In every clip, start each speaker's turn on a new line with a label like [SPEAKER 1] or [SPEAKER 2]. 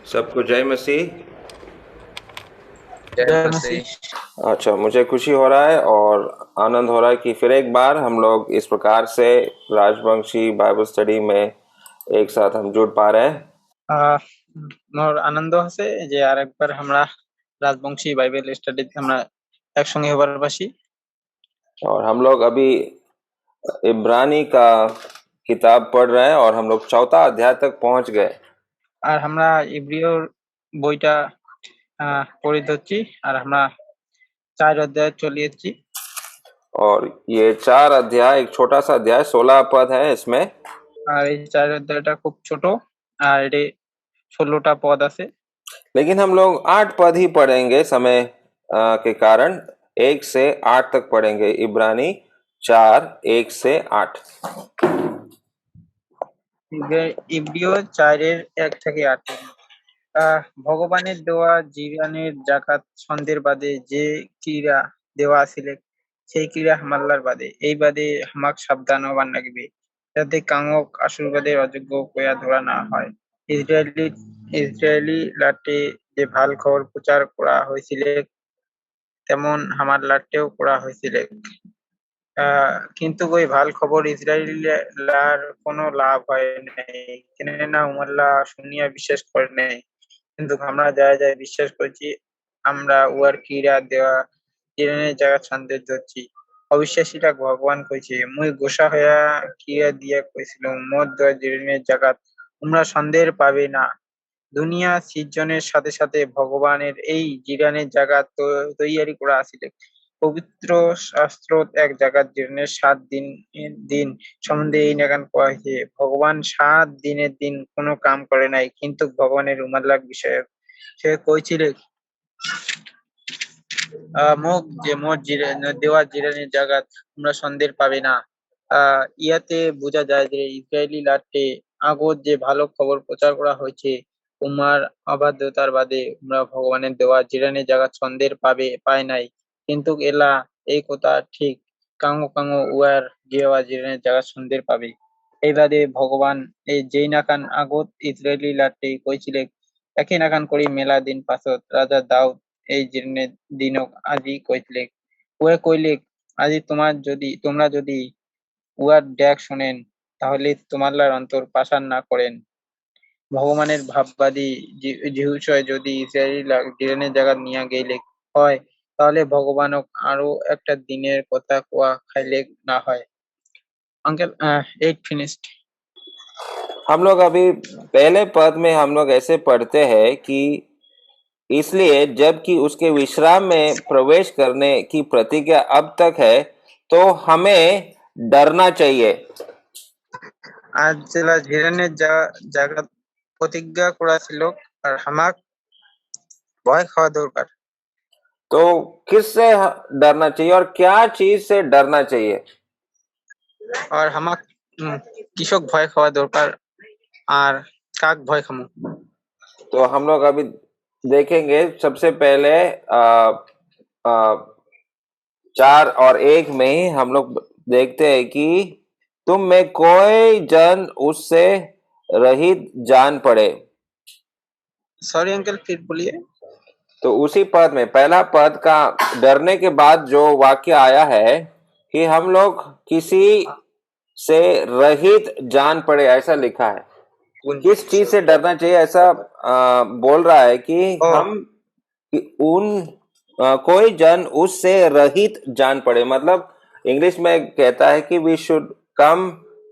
[SPEAKER 1] सबको जय मसीह।
[SPEAKER 2] जय
[SPEAKER 3] जय
[SPEAKER 2] मसीह।
[SPEAKER 3] मसीह।
[SPEAKER 1] अच्छा, मुझे खुशी हो रहा है और आनंद हो रहा है कि फिर एक बार हम लोग इस प्रकार से राजवंशी बाइबल स्टडी में एक साथ हम जुड़ पा रहे हैं।
[SPEAKER 3] মোর আনন্দ আছে যে আরেকবার আমরা রাজবংশী বাইবেল স্টাডিতে আমরা একসঙ্গে হবার পাশি।
[SPEAKER 1] और हम लोग अभी इब्रानी का किताब पढ़ रहे हैं और हम लोग चौथा अध्याय तक पहुंच गए।
[SPEAKER 3] আর আমরা ইব্রিয়র বইটা পড়ে ধরছি আর আমরা 4 অধ্যায় চলে এসেছি।
[SPEAKER 1] और ये 4 अध्याय एक छोटा सा अध्याय 16 पद है इसमें।
[SPEAKER 3] আর এই 4 অধ্যায়টা খুব ছোট আর এটি 16টা পদ আছে।
[SPEAKER 1] लेकिन हम लोग 8 पद ही पढ़ेंगे समय के कारण। 1 से 8 तक पढ़ेंगे। इब्रानी 4 1 से 8।
[SPEAKER 3] ইব্রিয় 4-এর 1 থেকে 8 পর্যন্ত। ভগবানের দেওয়া জিরানের জাকাত ছন্দের বাদে যে ক্রীড়া দেওয়া আছিলে সেই ক্রীড়া হামাল্লার বাদে এই বাদে হামাক সাবধান হবার লাগিবে যাতে কাঙক আশীর্বাদের অযোগ্য কয়া ধরা না হয়। ইসরায়েলি লাটে যে ভাল খবর প্রচার করা হয়েছিল তেমন হামার লাটেও করা হয়েছিল, কিন্তু ওই ভাল খবর ইসরায়েলার কোনো লাভ হয় নাই, কেননা উমাল্লা শুনিয়া বিশ্বাস করে নাই। কিন্তু আমরা যারা যারা বিশ্বাস করছি আমরা উহার ক্রীড়া দেওয়া জিরানের জায়গা সন্দেহ ধরছি। অবিশ্বাসীরা ভগবান কইছে মুই গোসা হইয়া ক্রিয়া দিয়া কইছিল মোর দেওয়া জিরানের জায়গা তোমরা সন্দেহের পাবে না। দুনিয়া সৃজনের সাথে সাথে ভগবানের এই জিরানের জায়গা তৈয়ারি করা আছিল। পবিত্র শাস্ত্রত এক জায়গার জীবনের 7 দিন সম্বন্ধে এই নাগান কোয়া হয়েছে ভগবান 7 দিনের দিন কোনো কাম করে নাই, কিন্তু ভগবানের উমাল্লার বিষয়ে সে কইছিল মোক যে মোর দেওয়া জিরানের জায়গা তোমরা সন্দেহ পাবে না। ইয়াতে বোঝা যায় যে ইসরায়েলি লাটে আগত যে ভালো খবর প্রচার করা হয়েছে উমার অবাধ্যতার বাদে তোমরা ভগবানের দেওয়া জিরানের জায়গা সন্দেহ পায় নাই, কিন্তু এলা এই কথা ঠিক কাঙো কাঙো উয়ার দেওয়া জিরানের জায়গা সন্দেহ পাবে। এই বাদে ভগবান এই যেই নাকান আগত ইসরায়েলি লাটে কইছিলে একই নাকান করি মেলা দিন পাছত রাজা দাউদ এই জিরানের দিনক আজি কইছিলে উয়ে কইলে আজি তোমরা যদি উহার ডাক শোনেন তাহলে তোমাল্লার অন্তর পাষাণ না করেন। ভগবানের ভাববাদী যিহুশয় যদি ইসরায়েলি জিরানের জায়গা নিয়া গেলে হয় তাহলে ভগবানক আরো একটা দিনের কথা কোয়া খাইলে না হয়। Uncle 8 finished।
[SPEAKER 1] हम लोग अभी पहले पद में हम लोग ऐसे पढ़ते हैं कि इसलिए जबकि उसके विश्राम में प्रवेश करने की प्रतिज्ञा अब तक है तो हमें डरना चाहिए।
[SPEAKER 3] আজ জেলা জিরানের জায়গা প্রতিজ্ঞা করা ছিল আর হামাক ভয় খাওয়া দরকার।
[SPEAKER 1] तो किससे डरना चाहिए और क्या चीज से डरना चाहिए?
[SPEAKER 3] আর হামাক কৃষক ভয় খাওয়া দরকার আর কাক ভয় খামু।
[SPEAKER 1] तो हम लोग अभी देखेंगे सबसे पहले 4 और 1 में ही हम लोग देखते हैं कि तुम में कोई जन उससे रहित जान पड़े।
[SPEAKER 3] सॉरी अंकल फिर बोलिए।
[SPEAKER 1] तो उसी पद में पहला पद का डरने के बाद जो वाक्य आया है कि हम लोग किसी से रहित जान पड़े, ऐसा लिखा है। किस चीज से डरना चाहिए ऐसा बोल रहा है कि हम कोई जन उससे रहित जान पड़े। मतलब इंग्लिश में कहता है कि we should come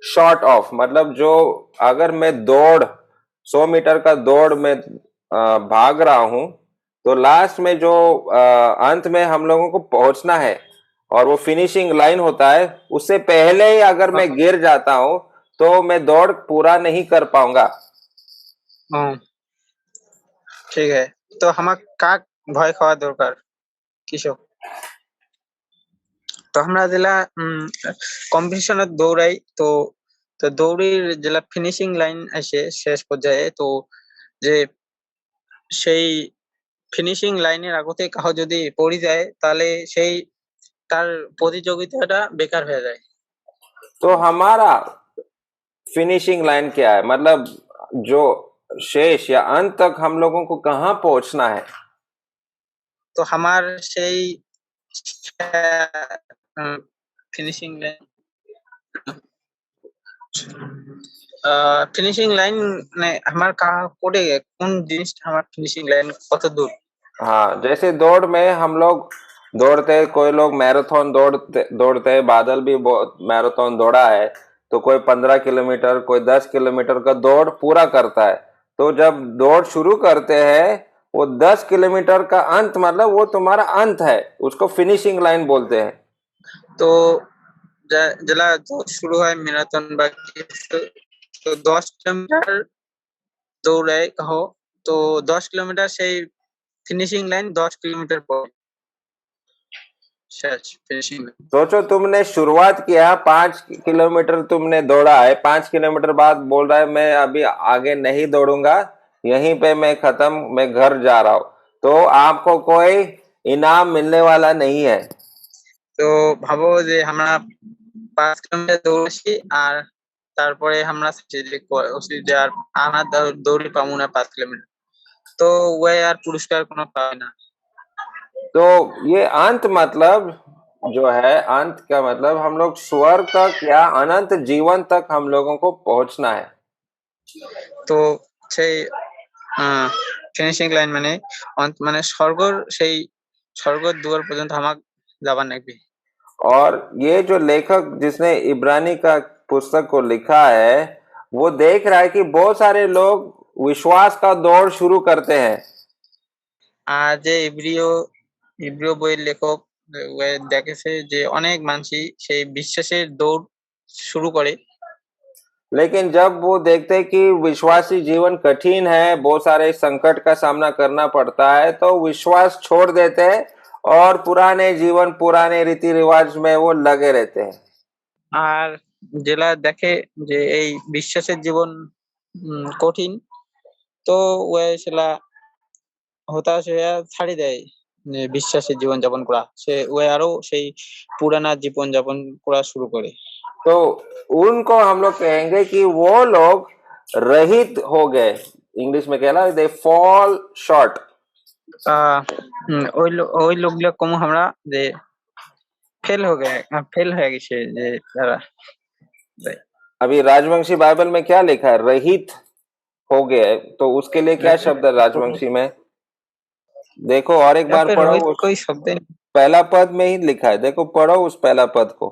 [SPEAKER 1] short of, मतलब जो अगर मैं 100 मीटर का दौड़ में भाग रहा हूं तो लास्ट में जो अंत में हम लोगों को पहुंचना है और वो फिनिशिंग लाइन होता है, उससे पहले ही अगर मैं गिर जाता हूं तो मैं दौड़ पूरा नहीं कर पाऊंगा।
[SPEAKER 3] ठीक है, तो हमाक काक भय खावा दरकार কৃষক। তো আমরা যেলা কম্পিটিশনত দৌড়াই তো তো দৌড়ির যেলা ফিনিশিং লাইন আসে শেষ পর্যায়ে, তো যে সেই ফিনিশিং লাইনের আগতে কাহ যদি পড়ে যায় তাহলে সেই তার প্রতিযোগিতাটা বেকার হয়ে যায়।
[SPEAKER 1] तो हमारा फिनिशिंग लाइन क्या है? मतलब जो शेष या अंत तक हम लोगों को कहाँ पहुंचना है?
[SPEAKER 3] তো আমার সেই ফিনিশিং লাইন ফিনিশিং লাইন মানে আমার কোডে কোন জিনিসটা আমার ফিনিশিং লাইন কত দূর।
[SPEAKER 1] हाँ, जैसे दौड़ में हम लोग दौड़ते, कोई लोग मैराथन दौड़ते, बादल भी बहुत मैराथन दौड़ा है। तो कोई 15 किलोमीटर, कोई 10 किलोमीटर का दौड़ पूरा करता है। तो जब दौड़ शुरू करते हैं, वो 10 किलोमीटर का अंत मतलब वो तुम्हारा अंत है, उसको फिनिशिंग लाइन बोलते हैं।
[SPEAKER 3] তো জেলা দৌড় শুরু হয় ম্যারাথন বা কিছু, তো 10 কিলোমিটার দৌড়ায় কहो, তো 10 কিলোমিটার সেই ফিনিশিং লাইন 10 কিলোমিটার পর শেষ ফিনিশিং লাইন।
[SPEAKER 1] सोचो तुमने शुरुआत किया, 5 किलोमीटर तुमने दौड़ा है, 5 किलोमीटर बाद बोल रहा है मैं अभी आगे नहीं दौड़ूंगा, यहीं पे मैं खत्म, मैं घर जा रहा हूं। तो आपको कोई इनाम मिलने वाला नहीं है।
[SPEAKER 3] তো ভাবো যে আমরা 5 কিলোমিটার দৌড়েছি আর তারপরে আমরা যে আর আমরা দৌড়ে পাবো না 5 কিলোমিটার, তো ওই আর পুরস্কার কোনো পাবে না।
[SPEAKER 1] तो ये अंत मतलब जो है, अंत का मतलब हम लोग स्वर्ग तक या अनंत जीवन तक हम लोगों को पहुंचना है।
[SPEAKER 3] তো সেই ফিনিশিং লাইন মানে মানে স্বর্গর সেই স্বর্গর দুয়ার পর্যন্ত আমার যাবার লাগবে।
[SPEAKER 1] और ये जो लेखक जिसने इब्रानी का पुस्तक को लिखा है, वो देख रहा है कि बहुत सारे लोग विश्वास का दौड़ शुरू करते हैं।
[SPEAKER 3] আর যে ইব্রিয় ইব্রিয় বইয়ের লেখক দেখেছে যে অনেক মানুষই সেই বিশ্বাসের দৌড় শুরু করে,
[SPEAKER 1] लेकिन जब वो देखते हैं कि विश्वासी जीवन कठिन है, बहुत सारे संकट का सामना करना पड़ता है, तो विश्वास छोड़ देते हैं और पुराने जीवन, पुराने रीति रिवाज में वो लगे रहते हैं।
[SPEAKER 3] আর জেলা দেখে যে এই বিশ্বাসের জীবন কঠিন, তো সেলা হতাশ হয়ে ছাড়ি দেয় যে বিশ্বাসের জীবন যাপন করা, সে আরো সেই পুরানা জীবন যাপন করা শুরু করে।
[SPEAKER 1] तो उनको हम लोग कहेंगे कि वो लोग रहित हो गए। इंग्लिश में कहला दे फॉल शॉर्ट।
[SPEAKER 3] ওই লোকগুলো কম আমরা যে फेल হয়ে গেছে যে তারা।
[SPEAKER 1] अभी राजवंशी बाइबल में क्या लिखा है? रहित हो गए, तो उसके लिए क्या शब्द है राजवंशी में? देखो और एक बार पढ़ो, उस
[SPEAKER 3] कोई शब्द नहीं।
[SPEAKER 1] पहला पद में ही लिखा है, देखो पढ़ो उस पहला पद को।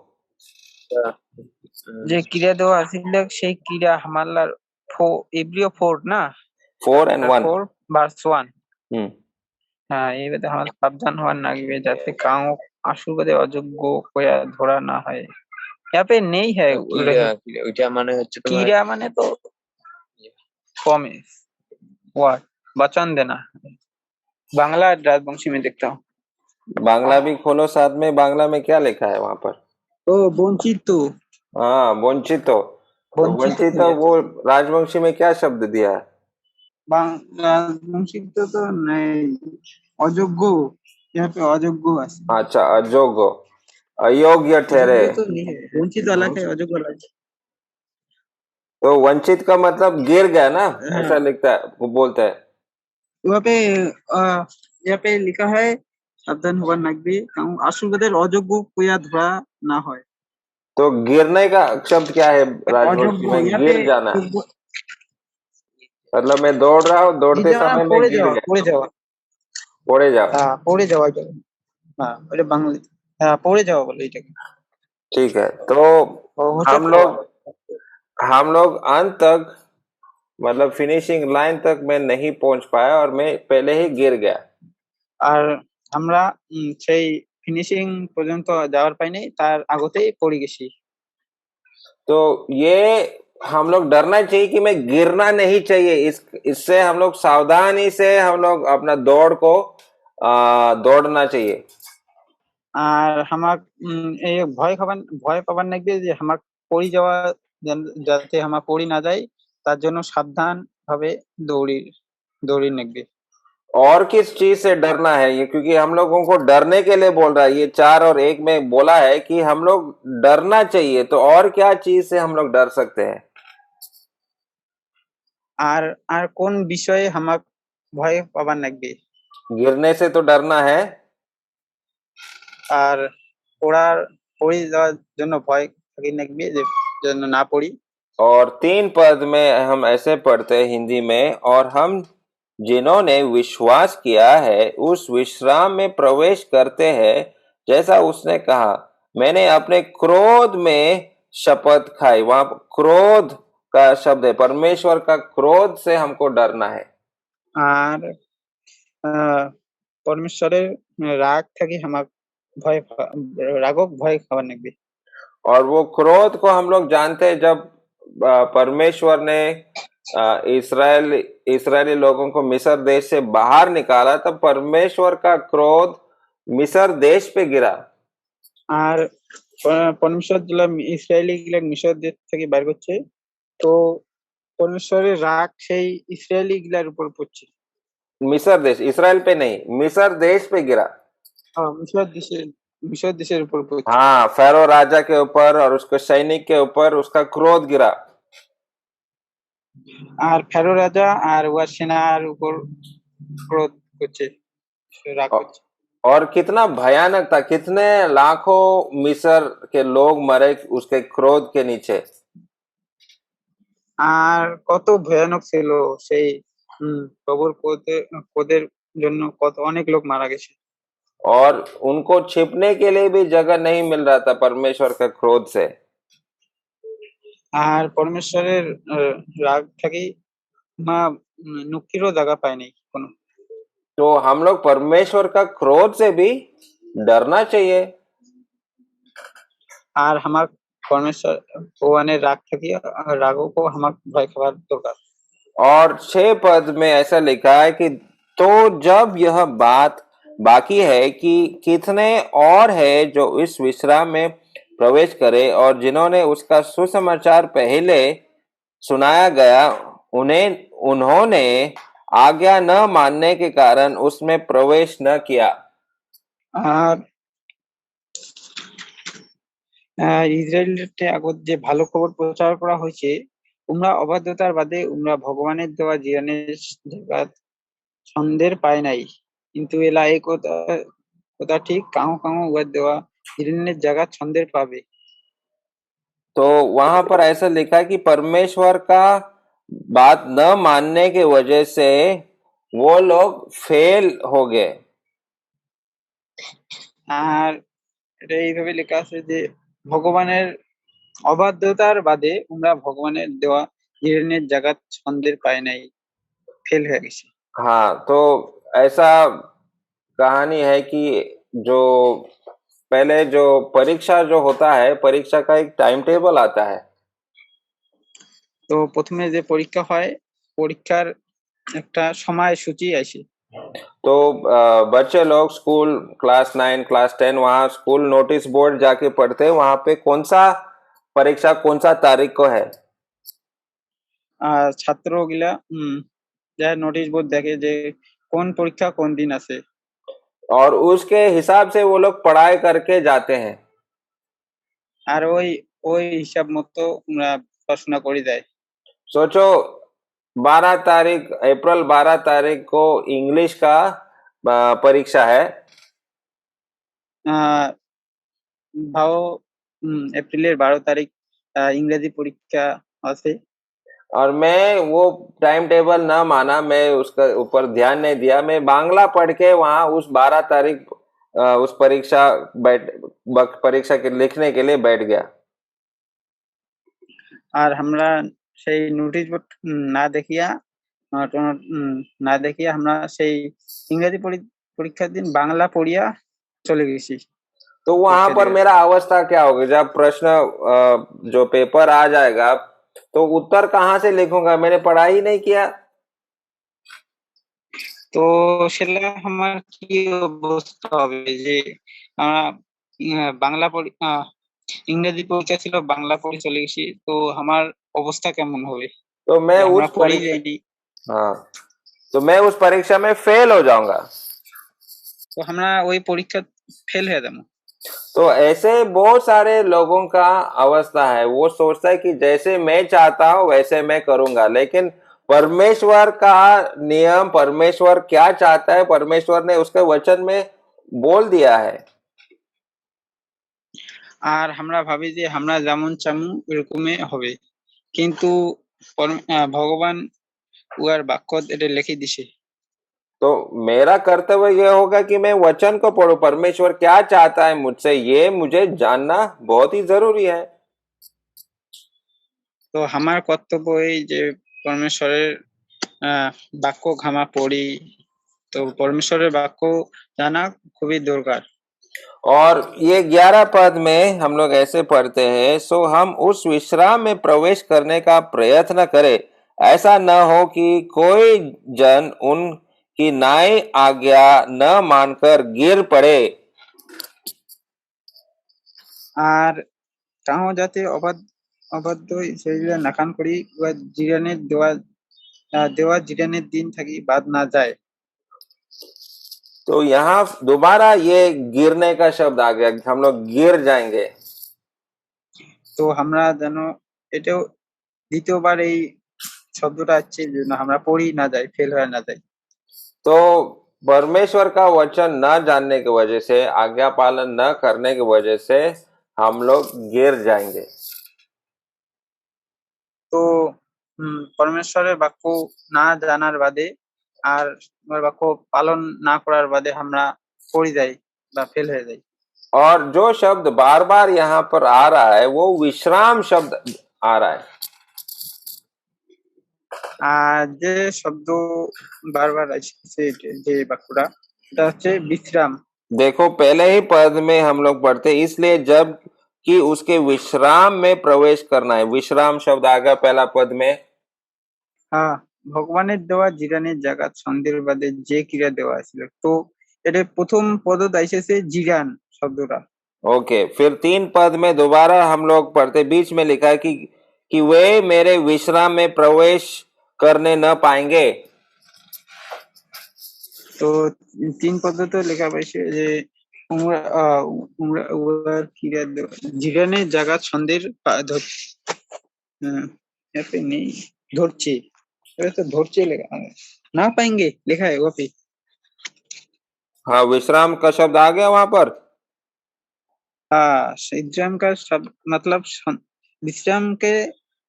[SPEAKER 3] যে ক্রিয়া দেওয়া আছিল সেই ক্রিয়া হামালার এব্রিও 4 না
[SPEAKER 1] 4 and 1।
[SPEAKER 3] 4 ভার্স 1।
[SPEAKER 1] हम्म।
[SPEAKER 3] হ্যাঁ, এই বেদে আমার সাবধান হওয়ার নাগিবে যাতে কাউ আশুবাদে অযোগ্য কয়া ধরা না হয়। यहाँ पे नहीं है
[SPEAKER 2] ওইটা মানে হচ্ছে তোমার
[SPEAKER 3] क्रिया माने तो प्रॉमिस वर्ड वचन देना। बांग्ला राजवंशी में देखता हूँ।
[SPEAKER 1] बांग्ला भी खोलो साथ में, बांग्ला में क्या लिखा है वहां पर?
[SPEAKER 3] ओ वंचित,
[SPEAKER 1] हाँ, वंचित। तो वंचित वो राजवंशी में क्या शब्द दिया है?
[SPEAKER 3] वंचित तो नहीं, अयोग्य, यहाँ पे अयोग्य है।
[SPEAKER 1] अच्छा, अयोग्य, अयोग्य ठहरे।
[SPEAKER 3] तो नहीं है, वंचित अलग है, अयोग्य अलग है।
[SPEAKER 1] तो वंचित का मतलब गिर गया ना, ऐसा लिखता है, वो बोलता है।
[SPEAKER 3] वहाँ पे यहाँ पे लिखा है সাবধান হবার লাগবে কারণ আশুবাদের অযোগ্য কইয়া ধরা না হয়।
[SPEAKER 1] तो गिरने का शब्द क्या है राजवंशी में? गिर जाना, मतलब मैं दौड़ रहा हूँ, दौड़ते समय मैं गिर गया।
[SPEAKER 3] পড়ে যাওয়া,
[SPEAKER 1] पड़े जाओ।
[SPEAKER 3] হ্যাঁ পড়ে যাওয়া যাবে, হ্যাঁ ওটা বাংলা, হ্যাঁ পড়ে যাওয়া বলে এটাকে।
[SPEAKER 1] ठीक है, तो हम लोग अंत तक मतलब फिनिशिंग लाइन तक मैं नहीं पहुंच पाया और मैं पहले ही गिर गया।
[SPEAKER 3] আর আমরা সেই ফিনিশিং পর্যন্ত যাওয়ার পাইনি, তার আগতেই পড়ে গেছি।
[SPEAKER 1] तो ये हम लोग डरना चाहिए कि मैं गिरना नहीं चाहिए। इससे हम लोग सावधानी से हम लोग अपना दौड़ को दौड़ना चाहिए।
[SPEAKER 3] আর আমার এই ভয় পাবার লাগবে যে আমার পড়ে যাওয়া, যাতে আমার পড়ে না যায় তার জন্য সাবধান ভাবে দৌড়ি লাগবে।
[SPEAKER 1] और किस चीज से डरना है ये? क्योंकि हम लोगों को डरने के लिए बोल रहा है, ये 4 और 1 में बोला है कि हम लोग डरना चाहिए। तो और क्या चीज से हम लोग डर सकते हैं?
[SPEAKER 3] আর আর কোন বিষয়ে আমাক ভয় পাবার লাগবে?
[SPEAKER 1] गिरने से तो डरना है।
[SPEAKER 3] আর পড়ার পড়ে যাওয়ার জন্য ভয় থাকি লাগবে যে যেন না পড়ি।
[SPEAKER 1] और 3 पद में हम ऐसे पढ़ते हैं हिंदी में, और हम जिन्होंने विश्वास किया है उस विश्राम में प्रवेश करते हैं, जैसा उसने कहा, मैंने अपने क्रोध में शपथ खाई। वहां क्रोध का शब्द है, परमेश्वर का क्रोध से हमको डरना है।
[SPEAKER 3] আর পরমেশ্বরের রাগ থাকি আমাক রাগক ভয় খাবার লাগবে।
[SPEAKER 1] और वो क्रोध को हम लोग जानते हैं, जब परमेश्वर ने इस्राएली लोगों को मिस्र देश से बाहर निकाला, तब परमेश्वर का क्रोध मिस्र देश पे गिरा।
[SPEAKER 3] আর পরমেশ্বর যেগুলা ইসরায়েলি গুলা মিশর দেশ থেকে বাইর করছে, তো পরমেশ্বরের রাগ সেই ইসরায়েলি গুলার উপর পড়ছে।
[SPEAKER 1] मिस्र देश, इसराइल पे नहीं, मिस्र देश पे गिरा।
[SPEAKER 3] মিশর দেশের উপর পড়ছে।
[SPEAKER 1] हाँ, फैरो राजा के ऊपर और उसके सैनिक के ऊपर उसका क्रोध गिरा।
[SPEAKER 3] আর ফেরো রাজা আর উহার সেনার উপর ক্রোধ করছে, রাগ করছে।
[SPEAKER 1] और कितना भयानक था, कितने लाखों मिस्र के लोग मरे उसके क्रोध के नीचे।
[SPEAKER 3] আর কত ভয়ানক ছিল সেই প্রভুর ক্রোধের জন্য কত অনেক লোক মারা গেছে।
[SPEAKER 1] और उनको छिपने के लिए भी जगह नहीं मिल रहा था परमेश्वर के क्रोध से।
[SPEAKER 3] আর পরমেশ্বরের রাগ থাকি মা নুকিরও জায়গা পায় নাই কোনো।
[SPEAKER 1] तो हम लोग परमेश्वर का क्रोध से भी डरना चाहिए।
[SPEAKER 3] আর আমার পরমেশ্বর ভগবানের রাগ থাকি রাগও আমার ভয় খাবার দরকার।
[SPEAKER 1] और 6 पद में ऐसा लिखा है कि तो जब यह बात बाकी है कि कितने और है जो इस विश्राम में प्रवेश करे, और जिन्होंने उसका सुसमाचार पहले सुनाया गया, उन्होंने आज्ञा न मानने के कारण उसमें प्रवेश न किया।
[SPEAKER 3] আর ইসরায়েলকে আগত যে ভালো খবর প্রচার করা হয়েছে, উমরা অবাধ্যতার বাদে উমরা ভগবানের দেওয়া জীবনের জায়গা ছন্দের পায় নাই, কিন্তু এলা এই কথা ঠিক কাহো কাহো উহার দেওয়া জীবনের জায়গা ছন্দের পাবে।
[SPEAKER 1] तो वहां पर ऐसा लिखा कि परमेश्वर का बात न मानने के वजह से वो लोग फेल हो गए।
[SPEAKER 3] আর এটা এইভাবে লেখা আছে যে ভগবানের অবাধ্যতার বাদে উমরা ভগবানের দেওয়া জীবনের জায়গা ছন্দের পায় নাই, ফেল হয়ে গেছে।
[SPEAKER 1] हाँ, तो ऐसा कहानी है कि जो पहले जो परीक्षा जो होता है, परीक्षा का एक टाइम टेबल आता है।
[SPEAKER 3] তো প্রথমে যে পরীক্ষা হয়, পরীক্ষার একটা সময়সূচি আসে।
[SPEAKER 1] तो बच्चे लोग स्कूल क्लास 9 क्लास 10 वहाँ स्कूल नोटिस बोर्ड जाके पढ़ते हैं, वहां पे कौन सा परीक्षा कौन सा तारीख को है।
[SPEAKER 3] আর ছাত্রগুলা যা নোটিশ বোর্ড দেখে যে কোন পরীক্ষা কোন দিন আছে,
[SPEAKER 1] और उसके हिसाब से वो लोग पढ़ाई करके जाते हैं।
[SPEAKER 3] আর ওই ওই হিসাব মতো আমরা পড়াশোনা করে যাই।
[SPEAKER 1] सोचो 12 तारीख अप्रैल 12 तारीख को इंग्लिश का परीक्षा है।
[SPEAKER 3] আহ ভাও এপ্রিলের 12 তারিখ ইংরেজি পরীক্ষা আছে।
[SPEAKER 1] और मैं वो टाइम टेबल ना माना, मैं उसका ऊपर ध्यान नहीं दिया, मैं बांग्ला पढ़ के वहां उस 12 तारीख उस परीक्षा के लिखने के लिए बैठ गया।
[SPEAKER 3] আর আমরা সেই নোটিশ বোর্ড না দেখিয়া না দেখিয়া আমরা সেই ইংরেজি পরীক্ষার দিন বাংলা পড়িয়া চলে গেছি।
[SPEAKER 1] तो वहां पर मेरा अवस्था क्या होगा, जब प्रश्न जो पेपर आ जाएगा तो उत्तर कहाँ से लिखूंगा, मैंने पढ़ाई ही नहीं किया।
[SPEAKER 3] তো সেটা আমার কি অবস্থা হবে যে বাংলা ইংরেজি পরীক্ষা ছিল, বাংলা পড়ে চলে গেছি, তো আমার অবস্থা কেমন হবে?
[SPEAKER 1] तो मैं
[SPEAKER 3] আমরা
[SPEAKER 1] उस
[SPEAKER 3] পড়ি যাইনি,
[SPEAKER 1] हाँ, तो मैं उस परीक्षा में फेल हो जाऊंगा।
[SPEAKER 3] তো আমরা ওই পরীক্ষা ফেল হয়ে যাবো।
[SPEAKER 1] तो ऐसे बहुत सारे लोगों का अवस्था है, वो सोचता है कि जैसे मैं चाहता हूँ वैसे मैं करूंगा, लेकिन परमेश्वर का नियम, परमेश्वर क्या चाहता है, परमेश्वर ने उसके वचन में बोल दिया है।
[SPEAKER 3] আর আমরা ভাবি যে আমরা যেমন চামু এরকমই হবে, কিন্তু ভগবান উহার বাক্যত এটা লিখে দিছে।
[SPEAKER 1] तो मेरा कर्तव्य यह होगा कि मैं वचन को पढूं, परमेश्वर क्या चाहता है मुझसे, ये मुझे जानना बहुत ही जरूरी है।
[SPEAKER 3] তো আমার কর্তব্য এই যে পরমেশ্বরের বাক্য ঘামা পড়ি, তো পরমেশ্বরের বাক্য জানা খুবই দরকার।
[SPEAKER 1] और ये 11 पद में हम लोग ऐसे पढ़ते हैं, सो हम उस विश्राम में प्रवेश करने का प्रयत्न करें, ऐसा न हो कि कोई जन उनकी नई आज्ञा न मानकर गिर पड़े।
[SPEAKER 3] আর তাহাও যাতে অবাধ্য ইসরায়েলীরা নাকান করি উহা জিরানের দেওয়া জিরানের দিন থাকি বাদ না যায়।
[SPEAKER 1] तो यहाँ दोबारा ये गिरने का शब्द आ गया, हम लोग गिर जाएंगे।
[SPEAKER 3] তো আমরা যেন এটাও দ্বিতীয়বার এই শব্দটা আছে যেন আমরা পড়ি না যাই, ফেল হয়ে না যাই।
[SPEAKER 1] तो परमेश्वर का वचन न जानने की वजह से, आज्ञा पालन न करने की वजह से हम लोग गिर जाएंगे।
[SPEAKER 3] তো পরমেশ্বরের বাক্য না জানার বাদে আর বাক্য পালন না করার বাদে আমরা পড়ে যাই বা ফেল হয়ে যাই।
[SPEAKER 1] और जो शब्द बार बार यहाँ पर आ रहा है वो विश्राम शब्द आ रहा है।
[SPEAKER 3] আর যে শব্দ বারবার আসছে যে বাক্যটা, এটা হচ্ছে বিশ্রাম।
[SPEAKER 1] देखो पहले ही पद में हम लोग पढ़ते, इसलिए जब कि उसके विश्राम में प्रवेश करना है। विश्राम शब्द आ गया पहला पद में।
[SPEAKER 3] হ্যাঁ, ভগবানের দেওয়া জিরানের জায়গা ছন্দের বাদে যে ক্রিয়া দেওয়া ছিল, তো এটা প্রথম পদত এসেছে জিরান শব্দটা।
[SPEAKER 1] ओके, फिर 3 पद में दोबारा हम लोग पढ़ते, बीच में लिखा है कि वे मेरे विश्राम में प्रवेश करने न पाएंगे।
[SPEAKER 3] তো 3 পদতে লেখা পাইছে যে উহার ক্রিয়া জিরানের জায়গা ছন্দের নেই ধরছে, এটা তো ধরছে লেখা না পাएंगे लिखा है वहाँ पे।
[SPEAKER 1] हाँ, विश्राम का शब्द आ गया वहां पर।
[SPEAKER 3] हाँ, विश्राम का शब्द मतलब विश्राम के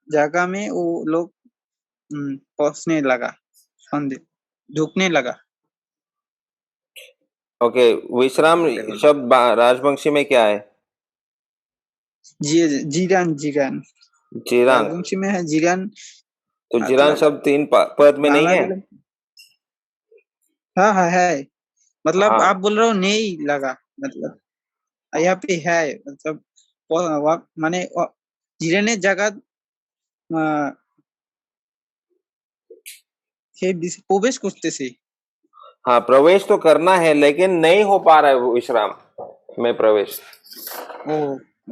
[SPEAKER 3] जगह में वो लोग पहुंचने लगा, ढुकने लगा।
[SPEAKER 1] ओके, विश्राम शब्द राजवंशी में क्या है?
[SPEAKER 3] जीरान जीरान
[SPEAKER 1] जिरान।
[SPEAKER 3] राजवंशी में है जीरान।
[SPEAKER 1] तो जिरान शब्द 3 पद में नहीं है?
[SPEAKER 3] हाँ हाँ है, मतलब
[SPEAKER 1] हाँ।
[SPEAKER 3] आप बोल रहे हो नहीं लगा, मतलब यहाँ पे है, मतलब माने জিরানের জায়গা সে প্রবেশ করতেছে।
[SPEAKER 1] हाँ, प्रवेश तो करना है लेकिन नहीं हो पा रहा है वो विश्राम में प्रवेश।
[SPEAKER 3] ও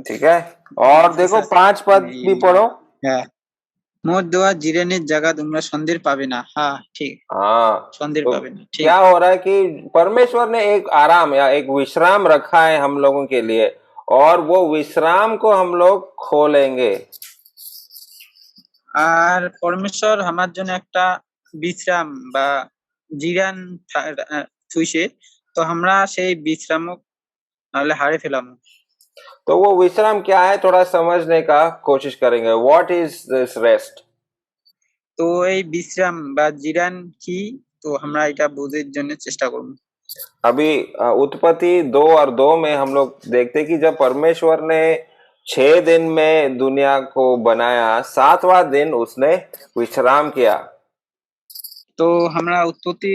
[SPEAKER 1] ठीक है, और देखो 5 पद भी पढ़ो।
[SPEAKER 3] হ্যাঁ, মোট দেওয়া জিরানের জায়গা তোমরা সন্দেহ পাবে না। হ্যাঁ ঠিক,
[SPEAKER 1] हाँ,
[SPEAKER 3] সন্দেह
[SPEAKER 1] तो
[SPEAKER 3] पावे ना, ठीक।
[SPEAKER 1] क्या हो रहा है कि परमेश्वर ने एक आराम या एक विश्राम रखा है हम लोगों के लिए, और वो विश्राम को हम लोग खोलेंगे।
[SPEAKER 3] আর পরমেশ্বর আমার জন্য একটা বিশ্রাম বা জিরান থুইছে, তো আমরা সেই বিশ্রাম নাহলে হারে ফেলাম।
[SPEAKER 1] तो वो विश्राम क्या है, थोड़ा समझने का कोशिश करेंगे। What is this rest?
[SPEAKER 3] তো এই বিশ্রাম বা জিরান কি, তো আমরা এটা বোঝার জন্য চেষ্টা করব।
[SPEAKER 1] अभी उत्पत्ति 2 और 2 में हम लोग देखते कि जब परमेश्वर ने 6 दिन में दुनिया को बनाया, 7वां दिन उसने विश्राम किया।
[SPEAKER 3] তো আমরা উৎপত্তি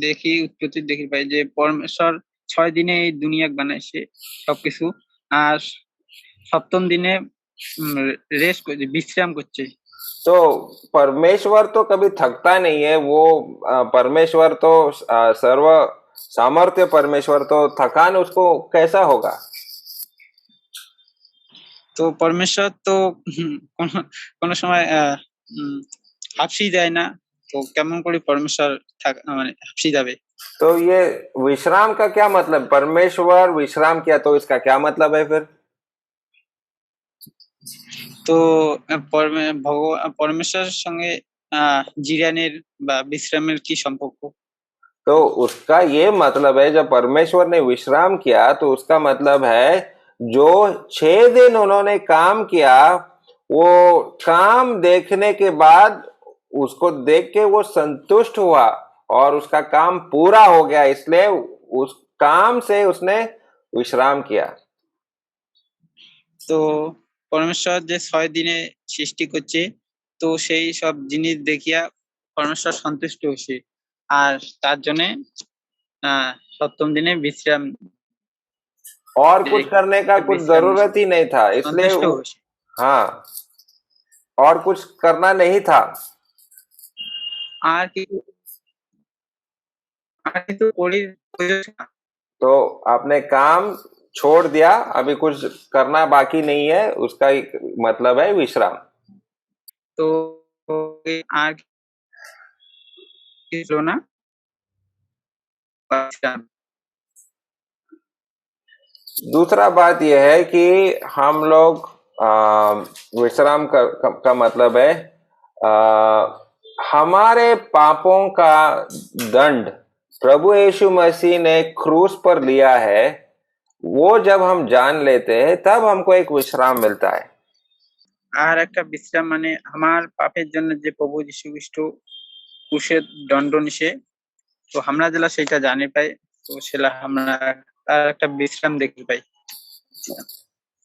[SPEAKER 3] দেখি পাই যে পরমেশ্বর 6 দিনে এই দুনিয়া বানাইছে সবকিছু, আর 7ম দিনে রেস্ট করছে, বিশ্রাম করছে।
[SPEAKER 1] तो परमेश्वर तो कभी थकता नहीं है, वो परमेश्वर तो सर्व सामर्थ्य परमेश्वर, तो थकान उसको कैसा होगा?
[SPEAKER 3] তো পরমেশ্বর তো কোনো সময় হাঁপসি যায় না, তো কেমন করে পরমেশ্বর মানে হাঁপসি যাবে?
[SPEAKER 1] तो ये विश्राम का क्या मतलब? परमेश्वर विश्राम किया तो इसका क्या मतलब है फिर?
[SPEAKER 3] তো পরমেশ্বরের সঙ্গে জিরানের বা বিশ্রামের কি সম্পর্ক?
[SPEAKER 1] तो उसका ये मतलब है जब परमेश्वर ने विश्राम किया तो उसका मतलब है जो 6 दिन उन्होंने काम किया वो काम देखने के बाद उसको देख के वो संतुष्ट हुआ और उसका काम पूरा हो गया इसलिए उस काम से उसने विश्राम किया।
[SPEAKER 3] তো পরমেশ্বর যে 6 দিনে সৃষ্টি করছে, তো সেই সব জিনিস দেখিয়া পরমেশ্বর সন্তুষ্ট হয়েছে, আর তার জন্য সপ্তম দিনে বিশ্রাম
[SPEAKER 1] और कुछ करने का कुछ
[SPEAKER 3] বিশ্রাম
[SPEAKER 1] जरूरत ही नहीं था इसलिए
[SPEAKER 3] সন্তুষ্ট হয়েছে।
[SPEAKER 1] हाँ और कुछ करना नहीं था।
[SPEAKER 3] আর কিছু আর কিছু করির প্রয়োজন ছিল না।
[SPEAKER 1] तो आपने काम छोड़ दिया अभी कुछ करना बाकी नहीं है उसका एक मतलब है विश्राम।
[SPEAKER 3] তো আর কিছু ছিল না, বিশ্রাম।
[SPEAKER 1] दूसरा बात यह है कि हम लोग विश्राम का मतलब है हमारे पापों का दंड प्रभु यीशु मसीह ने क्रूस पर लिया है वो जब हम जान लेते हैं तब हमको एक विश्राम मिलता है।
[SPEAKER 3] আর একটা বিশ্রাম মানে আমার পাপের জন্য যে প্রভু যীশু খ্রিস্ট ক্রুশে দণ্ড নিছে, তো আমরা যেটা সেটা জানি পাই, তো সেটা আমরা তার একটা বিশ্রাম দেখতে পাই।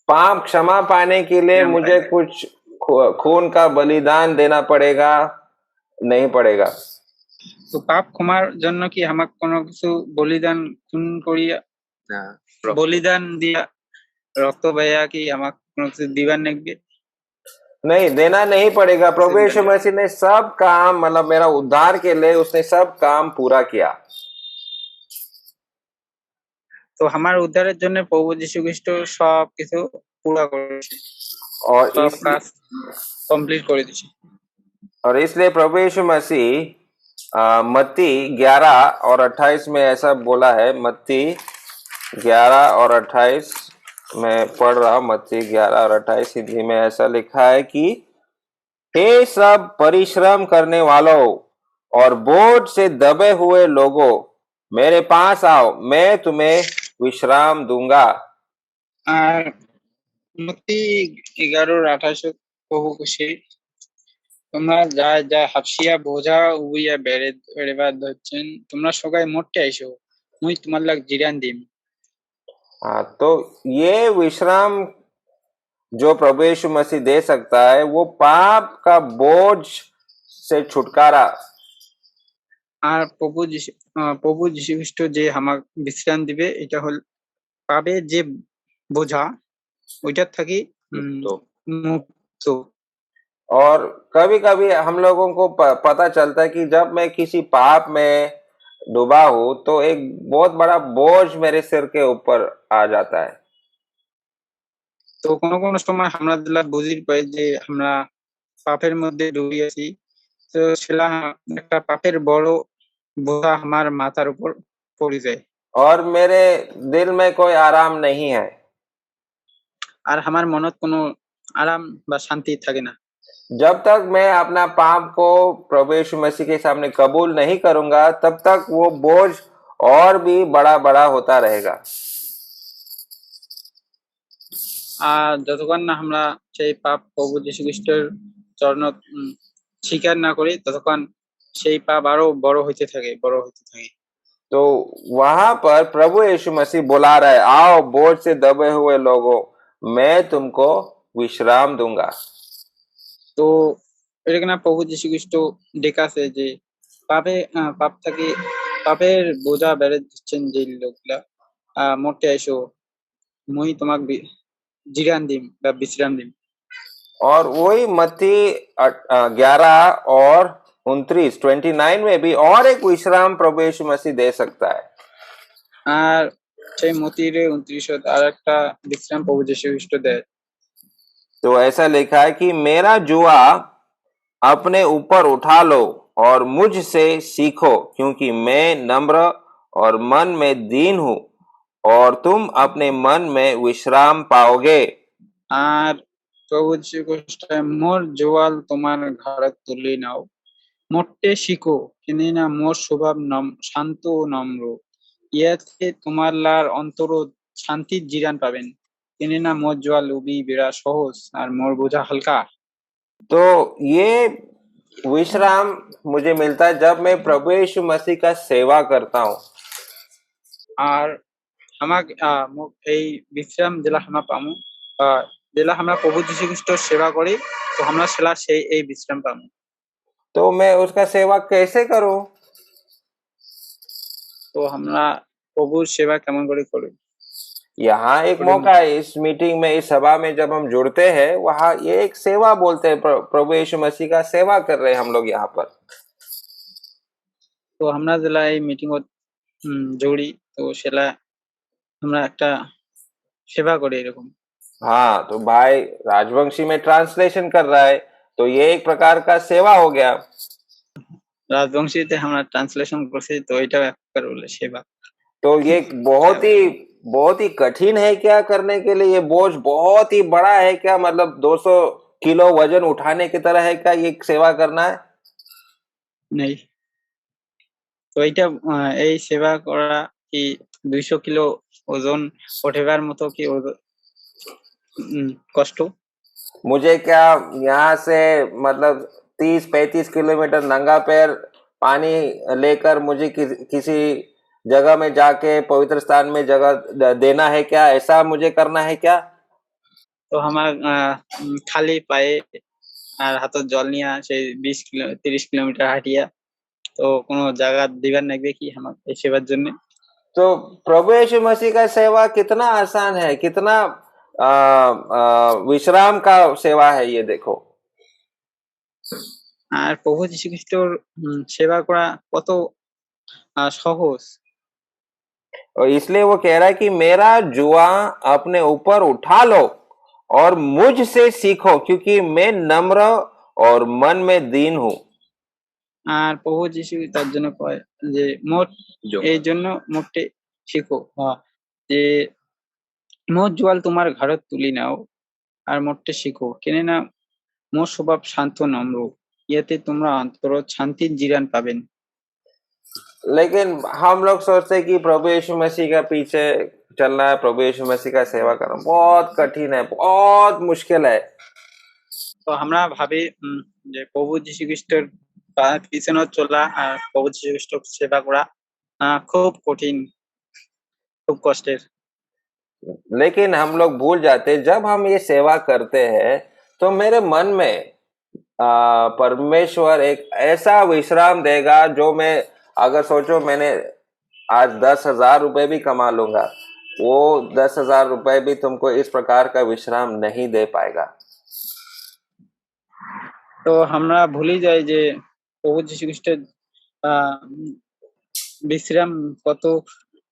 [SPEAKER 1] पाप क्षमा पाने के लिए
[SPEAKER 3] विश्राम
[SPEAKER 1] मुझे
[SPEAKER 3] पाई।
[SPEAKER 1] कुछ खून का बलिदान देना पड़ेगा नहीं पड़ेगा?
[SPEAKER 3] তো পাপ ক্ষমার জন্য কি আমাকে কোনো কিছু বলিদান খুন করিয়া
[SPEAKER 2] না
[SPEAKER 3] বলিদান দিয়া রক্ত বইয়া কি আমাকে কোনো কিছু দিবার লাগবে?
[SPEAKER 1] नहीं देना नहीं पड़ेगा। प्रभु यीशु मसीह ने सब काम मतलब मेरा उद्धार के लिए उसने सब काम पूरा किया।
[SPEAKER 3] তো আমার উদ্ধারের জন্য প্রভু যীশু খ্রিস্ট সব কিছু পুরা করেছে,
[SPEAKER 1] और
[SPEAKER 3] সব
[SPEAKER 1] इसलिए
[SPEAKER 3] কাজ কমপ্লিট করে দিয়েছে।
[SPEAKER 1] और इसलिए प्रभु यीशु मसीह मत्ती 11 और 28 में ऐसा बोला है। मत्ती 11 और 28 में पढ़ रहा हूं। मत्ती 11 और 28 हिंदी में ऐसा लिखा है कि हे सब परिश्रम करने वालों और बोझ से दबे हुए लोगों मेरे पास आओ मैं तुम्हें विश्राम दूंगा।
[SPEAKER 3] আর মত্তি 11:28 প্রভু খুশি, তোমরা যা যা হাফসিয়া বোঝা উইয়া বেড়েবার ধরছেন, তোমরা সবাই মোটে আইসো, মুই তোমার লাগ জিরান দিম।
[SPEAKER 1] हाँ तो ये विश्राम जो प्रभु यीशु मसीह दे सकता है वो पाप का बोझ से छुटकारा।
[SPEAKER 3] আর প্রভু যীশু খ্রিস্ট যে আমাকে বিশ্রাম দিবে, এটা হল পাবে যে বোঝা ওইটার থাকি মুক্ত।
[SPEAKER 1] और कभी कभी हम लोगों को पता चलता है कि जब मैं किसी पाप में डूबा हूं तो एक बहुत बड़ा बोझ मेरे सिर के ऊपर आ जाता है।
[SPEAKER 3] তো কোনো কোনো সময় আমরা যেটা বুঝি পাই যে আমরা পাপের মধ্যে ডুবে আছি, তো সেটা একটা পাপের বড় বোঝা আমার মাথার উপর পড়ে যায়,
[SPEAKER 1] और मेरे दिल में कोई आराम नहीं है।
[SPEAKER 3] আর আমার মনত কোনো আরাম বা শান্তি থাকে না।
[SPEAKER 1] जब तक मैं अपना पाप को प्रभु यीशु मसीह के सामने कबूल नहीं करूंगा तब तक वो बोझ और भी बड़ा बड़ा होता रहेगा।
[SPEAKER 3] আর যতক্ষণ না আমরা সেই পাপ প্রভু যীশু খ্রিস্টের চরণ স্বীকার না করি, ততক্ষণ সেই পাপ আরো বড় হইতে থাকে, বড় হইতে থাকে।
[SPEAKER 1] तो वहां पर प्रभु यीशु मसीह बुला रहा है आओ बोझ से दबे हुए लोगों मैं तुमको विश्राम दूंगा।
[SPEAKER 3] তো এটা কিনা প্রভু যীশু খ্রিস্ট ডেকাছে যে পাপ থেকে পাপের বোঝা বেড়ে দিচ্ছেন যে লোকগুলা, মোটে আইসো, মুই তোমাক জিরান দিম বা বিশ্রাম দিম।
[SPEAKER 1] और वही मत्ती 11 और 29 में भी और एक विश्राम प्रभु यीशु मसीह दे सकता है।
[SPEAKER 3] আর সেই মতির 29 আর একটা বিশ্রাম প্রভু যীশু খ্রিস্ট দেয়।
[SPEAKER 1] तो ऐसा लिखा है कि मेरा जुआ अपने ऊपर उठा लो और मुझसे सीखो क्योंकि मैं नम्र और मन में दीन हूं और तुम अपने मन में विश्राम पाओगे।
[SPEAKER 3] আর প্রভু যীশু খ্রিস্ট মোর জোয়াল তোমার ঘাড়ে তুলে নাও মোটে শিখো কেননা মোর স্বভাব শান্ত ও নম্র। ইয়াতে তোমার লার অন্তর শান্তির জিরান পাবেন। কেননা মোর জোয়া লুবি বেড়া সহজ আর মোর বোঝা হালকা।
[SPEAKER 1] तो ये विश्राम मुझे मिलता है जब मैं प्रभु यीशु मसीह का सेवा करता हूँ।
[SPEAKER 3] আর আমাক এই বিশ্রাম জেলা আমরা পামু জেলা আমরা প্রভু যীশু খ্রিস্টর সেবা করি, তো আমরা সেলা সেই এই বিশ্রাম পামু।
[SPEAKER 1] तो मैं उसका सेवा कैसे करूं?
[SPEAKER 3] তো আমরা প্রভুর সেবা কেমন করে করি?
[SPEAKER 1] यहाँ एक मौका है, इस मीटिंग में, इस सभा में जब हम जुड़ते हैं, वहाँ ये एक सेवा बोलते हैं, प्रभु यीशु मसीह का सेवा कर रहे हैं हम लोग यहाँ पर।
[SPEAKER 3] তো আমরা জেলা এই মিটিং জড়ি, তো সেলা আমরা একটা সেবা করি এরকম।
[SPEAKER 1] हाँ, तो भाई राजवंशी में ट्रांसलेशन कर रहा है, तो ये एक प्रकार का सेवा हो गया।
[SPEAKER 3] রাজবংশীতে আমরা ট্রান্সলেশন করছি, তো এটাও এক প্রকার বলে সেবা।
[SPEAKER 1] तो ये बहुत ही कठिन है क्या करने के लिए? ये बोझ बहुत ही बड़ा है क्या? मतलब 200 किलो वजन उठाने की तरह है क्या ये सेवा करना है?
[SPEAKER 3] নেই। তো এইটা এই সেবা করা কি 200 কিলো ওজন ওঠেবার মতো কি কষ্ট?
[SPEAKER 1] मुझे क्या यहाँ से मतलब 30-35 किलोमीटर नंगा पैर पानी लेकर मुझे किसी जगह में जाके पवित्र स्थान में जगह देना है क्या? ऐसा मुझे करना है क्या?
[SPEAKER 3] তো আমার খালি পায়ে আর হাতত জল নিয়া সেই 30 কিলোমিটার হাঁটিয়া তো কোনো জায়গা দিবার লাগবে কি আমার এই সেবার জন্য?
[SPEAKER 1] तो प्रभु यीशु मसीह का सेवा कितना आसान है, कितना विश्राम का सेवा है ये देखो।
[SPEAKER 3] আর প্রভু যীশু খ্রিস্টর সেবা করা কত সহজ।
[SPEAKER 1] और इसलिए वो कह रहा है कि मेरा जुआ अपने ऊपर उठा लो और मुझसे सीखो क्योंकि मैं नम्र और मन में दीन हूँ।
[SPEAKER 3] আর প্রভু যীশু তার জন্য কয় যে মোট এই জন্য মোটে শিখো, যে মোট জোয়াল তোমার ঘাড়ত তুলি নাও আর মোটে শিখো কেননা মোর স্বভাব শান্ত নম্র। ইয়াতে তোমরা অন্তর শান্তির জিরান পাবেন।
[SPEAKER 1] लेकिन हम लोग सोचते हैं कि प्रभु यीशु मसीह का पीछे चलना है, प्रभु यीशु मसीह का सेवा करना बहुत कठिन है, बहुत मुश्किल है।
[SPEAKER 3] তো আমরা ভাবি যে প্রভু যীশু খ্রিস্টের পিছনে চলা আর প্রভু যীশু খ্রিস্টের সেবা করা খুব কঠিন, খুব কষ্টের।
[SPEAKER 1] लेकिन हम लोग भूल जाते हैं जब हम ये सेवा करते हैं तो मेरे मन में परमेश्वर एक ऐसा विश्राम देगा जो मैं, अगर सोचो मैंने आज 10,000 रुपए भी कमा लूंगा, वो 10,000 रुपए भी तुमको इस प्रकार का विश्राम नहीं दे पाएगा।
[SPEAKER 3] তো আমরা ভুলে যাই যে প্রভু যীশু খ্রিস্টের বিশ্রাম কত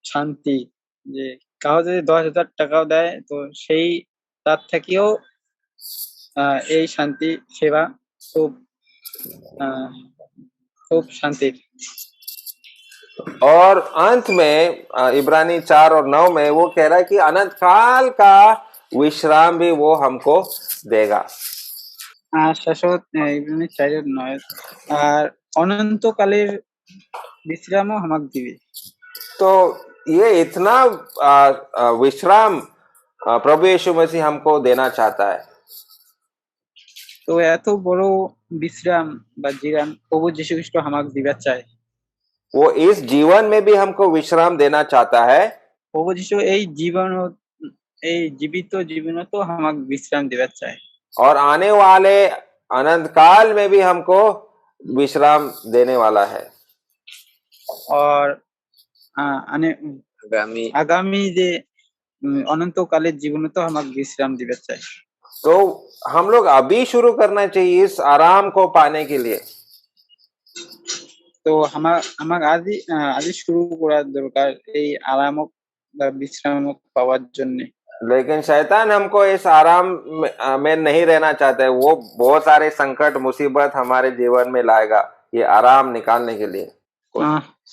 [SPEAKER 3] শান্তি, যে কাউ যদি 10,000 টাকাও দেয় তো সেই তার থেকেও এই শান্তি সেবা খুব খুব শান্তির।
[SPEAKER 1] और अंत में इब्रानी 4 और 9 में वो कह रहा है कि अनंत काल का विश्राम भी वो हमको देगा।
[SPEAKER 3] শেষত ইব্রানি 4:9 আর অনন্তকালের বিশ্রামও আমাকে দিবে।
[SPEAKER 1] तो ये इतना विश्राम प्रभु यीशु मसीह हमको देना चाहता है।
[SPEAKER 3] তো এত বড় বিশ্রাম বা জিরান প্রভু যীশু খ্রিস্ট আমাকে দিবার চায়।
[SPEAKER 1] वो इस जीवन में भी हमको विश्राम देना चाहता है।
[SPEAKER 3] প্রভু যীশু এই জীবিত জীবনে তো আমাকে বিশ্রাম দিবার চায়।
[SPEAKER 1] और आने वाले अनंत काल में भी हमको विश्राम देने वाला है।
[SPEAKER 3] और आगामी जे अनंतकालेर जीवने तो আমাকে বিশ্রাম দিবে চাই।
[SPEAKER 1] तो हम लोग अभी शुरू करना चाहिए इस आराम को पाने के लिए।
[SPEAKER 3] তো আমাকে আজই শুরু করা দরকার এই আরাম বা বিশ্রাম পাওয়ার জন্য।
[SPEAKER 1] लेकिन शैतान हमको इस आराम में नहीं रहना चाहता है, वो बहुत सारे संकट मुसीबत हमारे जीवन में लाएगा ये आराम निकालने के लिए।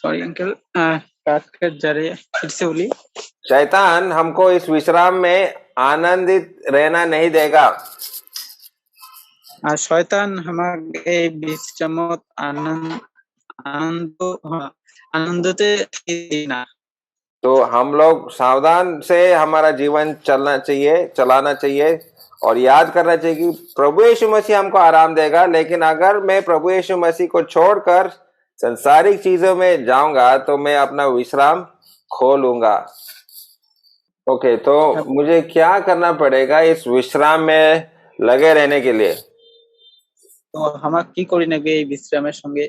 [SPEAKER 3] सॉरी अंकल, बात कर जा रहे हैं, फिर से बोलिए।
[SPEAKER 1] शैतान हमको इस विश्राम में आनंदित रहना नहीं देगा।
[SPEAKER 3] আর শয়তান আমাকে এই বিশ্রামত আনন্দ আনন্দতে দিই না।
[SPEAKER 1] तो हम लोग सावधान से हमारा जीवन चलाना चाहिए और याद करना चाहिए कि प्रभु यीशु मसीह हमको आराम देगा, लेकिन अगर मैं प्रभु यीशु मसीह को छोड़कर संसारिक चीजों में जाऊंगा तो मैं अपना विश्राम खो लूंगा। ओके, तो मुझे क्या करना पड़ेगा इस विश्राम में लगे रहने के लिए?
[SPEAKER 3] তো আমার কি করি নাকি এই বিশ্রামের সঙ্গে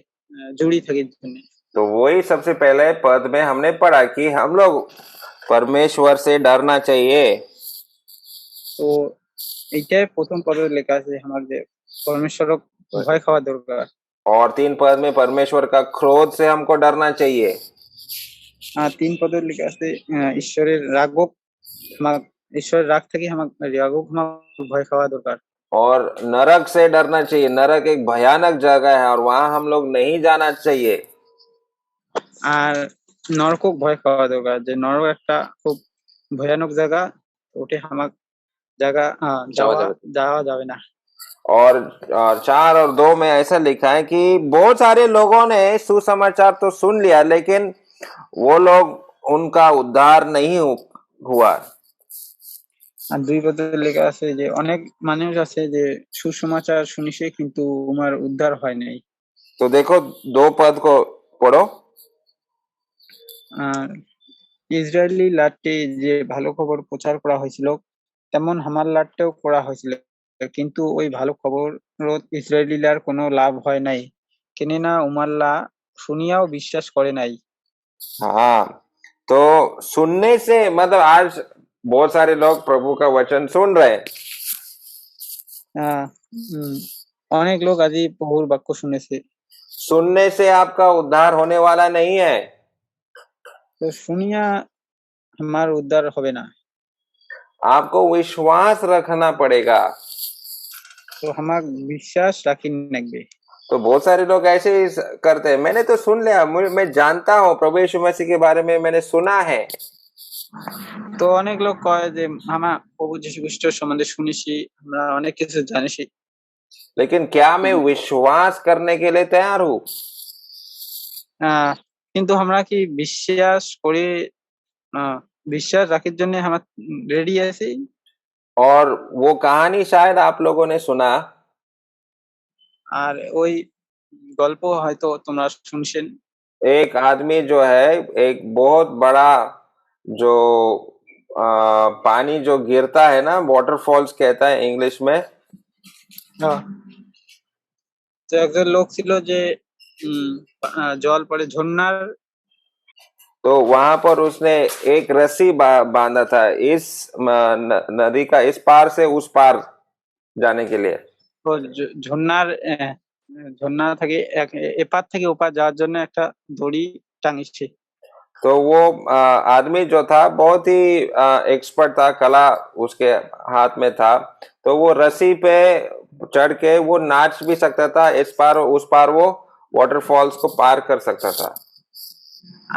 [SPEAKER 3] জড়িয়ে থাকির জন্য?
[SPEAKER 1] तो वही सबसे पहले पद में हमने पढ़ा कि हम लोग परमेश्वर से डरना चाहिए।
[SPEAKER 3] তো এইটাই প্রথম পদে লেখা আছে আমার যে পরমেশ্বরক ভয় খাওয়া দরকার।
[SPEAKER 1] और 3 पद में परमेश्वर का क्रोध से हमको डरना चाहिए।
[SPEAKER 3] 3 পদে লেখা আছে ঈশ্বরের রাগক ঈশ্বরের রাগ থেকে আমার রাগক আমার ভয় খাওয়া দরকার।
[SPEAKER 1] और नरक से डरना चाहिए। नरक एक भयानक जगह है और वहां हम लोग नहीं जाना चाहिए।
[SPEAKER 3] আর নরকক ভয় খাওয়া দরকার, যে নরক একটা খুব ভয়ানক জায়গা, ওটা আমার জায়গা যাওয়া যাবে না।
[SPEAKER 1] और 4 और 2 में ऐसा लिखा है कि बहुत सारे लोगों ने सुसमाचार तो सुन लिया, लेकिन वो लोग उनका उद्धार नहीं हुआ।
[SPEAKER 3] আর 2 পদে লেখা আছে যে অনেক মানুষ আছে যে সুসমাচার শুনিছে কিন্তু উমার উদ্ধার হয় নাই।
[SPEAKER 1] तो देखो 2 पद को पढ़ो।
[SPEAKER 3] ইসরায়েলি লাটে যে ভালো খবর প্রচার করা হয়েছিল তেমন আমার লাটতেও করা হয়েছিল, কিন্তু ওই ভালো খবর ইসরায়েলিলার কোনো লাভ হয় নাই, কেননা উমাল্লা শুনিয়াও বিশ্বাস করে নাই।
[SPEAKER 1] हाँ, तो सुनने से मतलब आज बहुत सारे लोग प्रभु का वचन सुन रहे हैं,
[SPEAKER 3] অনেক লোক আজই প্রভুর বাক্য শুনেছে।
[SPEAKER 1] सुनने से आपका उद्धार होने वाला नहीं है।
[SPEAKER 3] তো শুনিয়া আমার উদ্ধার হবে না,
[SPEAKER 1] आपको विश्वास रखना पड़ेगा।
[SPEAKER 3] তো আমার বিশ্বাস রাখি লাগবে।
[SPEAKER 1] तो बहुत सारे लोग ऐसे ही करते हैं, मैंने तो सुन लिया, मैं जानता हूँ प्रभु यीशु मसीह के बारे में मैंने सुना है।
[SPEAKER 3] তো অনেক লোক কয় যে আমরা প্রভু যীশু খ্রিস্টের সম্বন্ধে শুনেছি, আমরা অনেক কিছু জানিছি,
[SPEAKER 1] लेकिन क्या मैं विश्वास करने के लिए तैयार हूँ?
[SPEAKER 3] কিন্তু আমরা কি বিশ্বাস করে বিশ্বাস রাখার জন্য আমরা রেডি আছি?
[SPEAKER 1] और वो कहानी शायद आप लोगों ने सुना।
[SPEAKER 3] আর ওই গল্প হয়তো তোমরা শুনছেন।
[SPEAKER 1] एक आदमी जो है, एक बहुत बड़ा जो पानी जो गिरता है ना, वाटरफॉल्स कहता है इंग्लिश में।
[SPEAKER 3] তো একজন লোক ছিল যে জল পড়ে ঝর্ণার,
[SPEAKER 1] तो वहां पर उसने एक रस्सी बांधा था इस नदी का इस पार से उस पार जाने के लिए।
[SPEAKER 3] তো ঝর্ণার ঝর্ণা থেকে এপার থেকে ওপার যাওয়ার জন্য একটা দড়ি টাঙিয়েছে।
[SPEAKER 1] तो वो आदमी जो था बहुत ही एक्सपर्ट था, कला उसके हाथ में था, तो वो रस्सी पे चढ़ के वो नाच भी सकता था, इस पार उस पार वो वाटरफॉल्स को पार कर सकता था।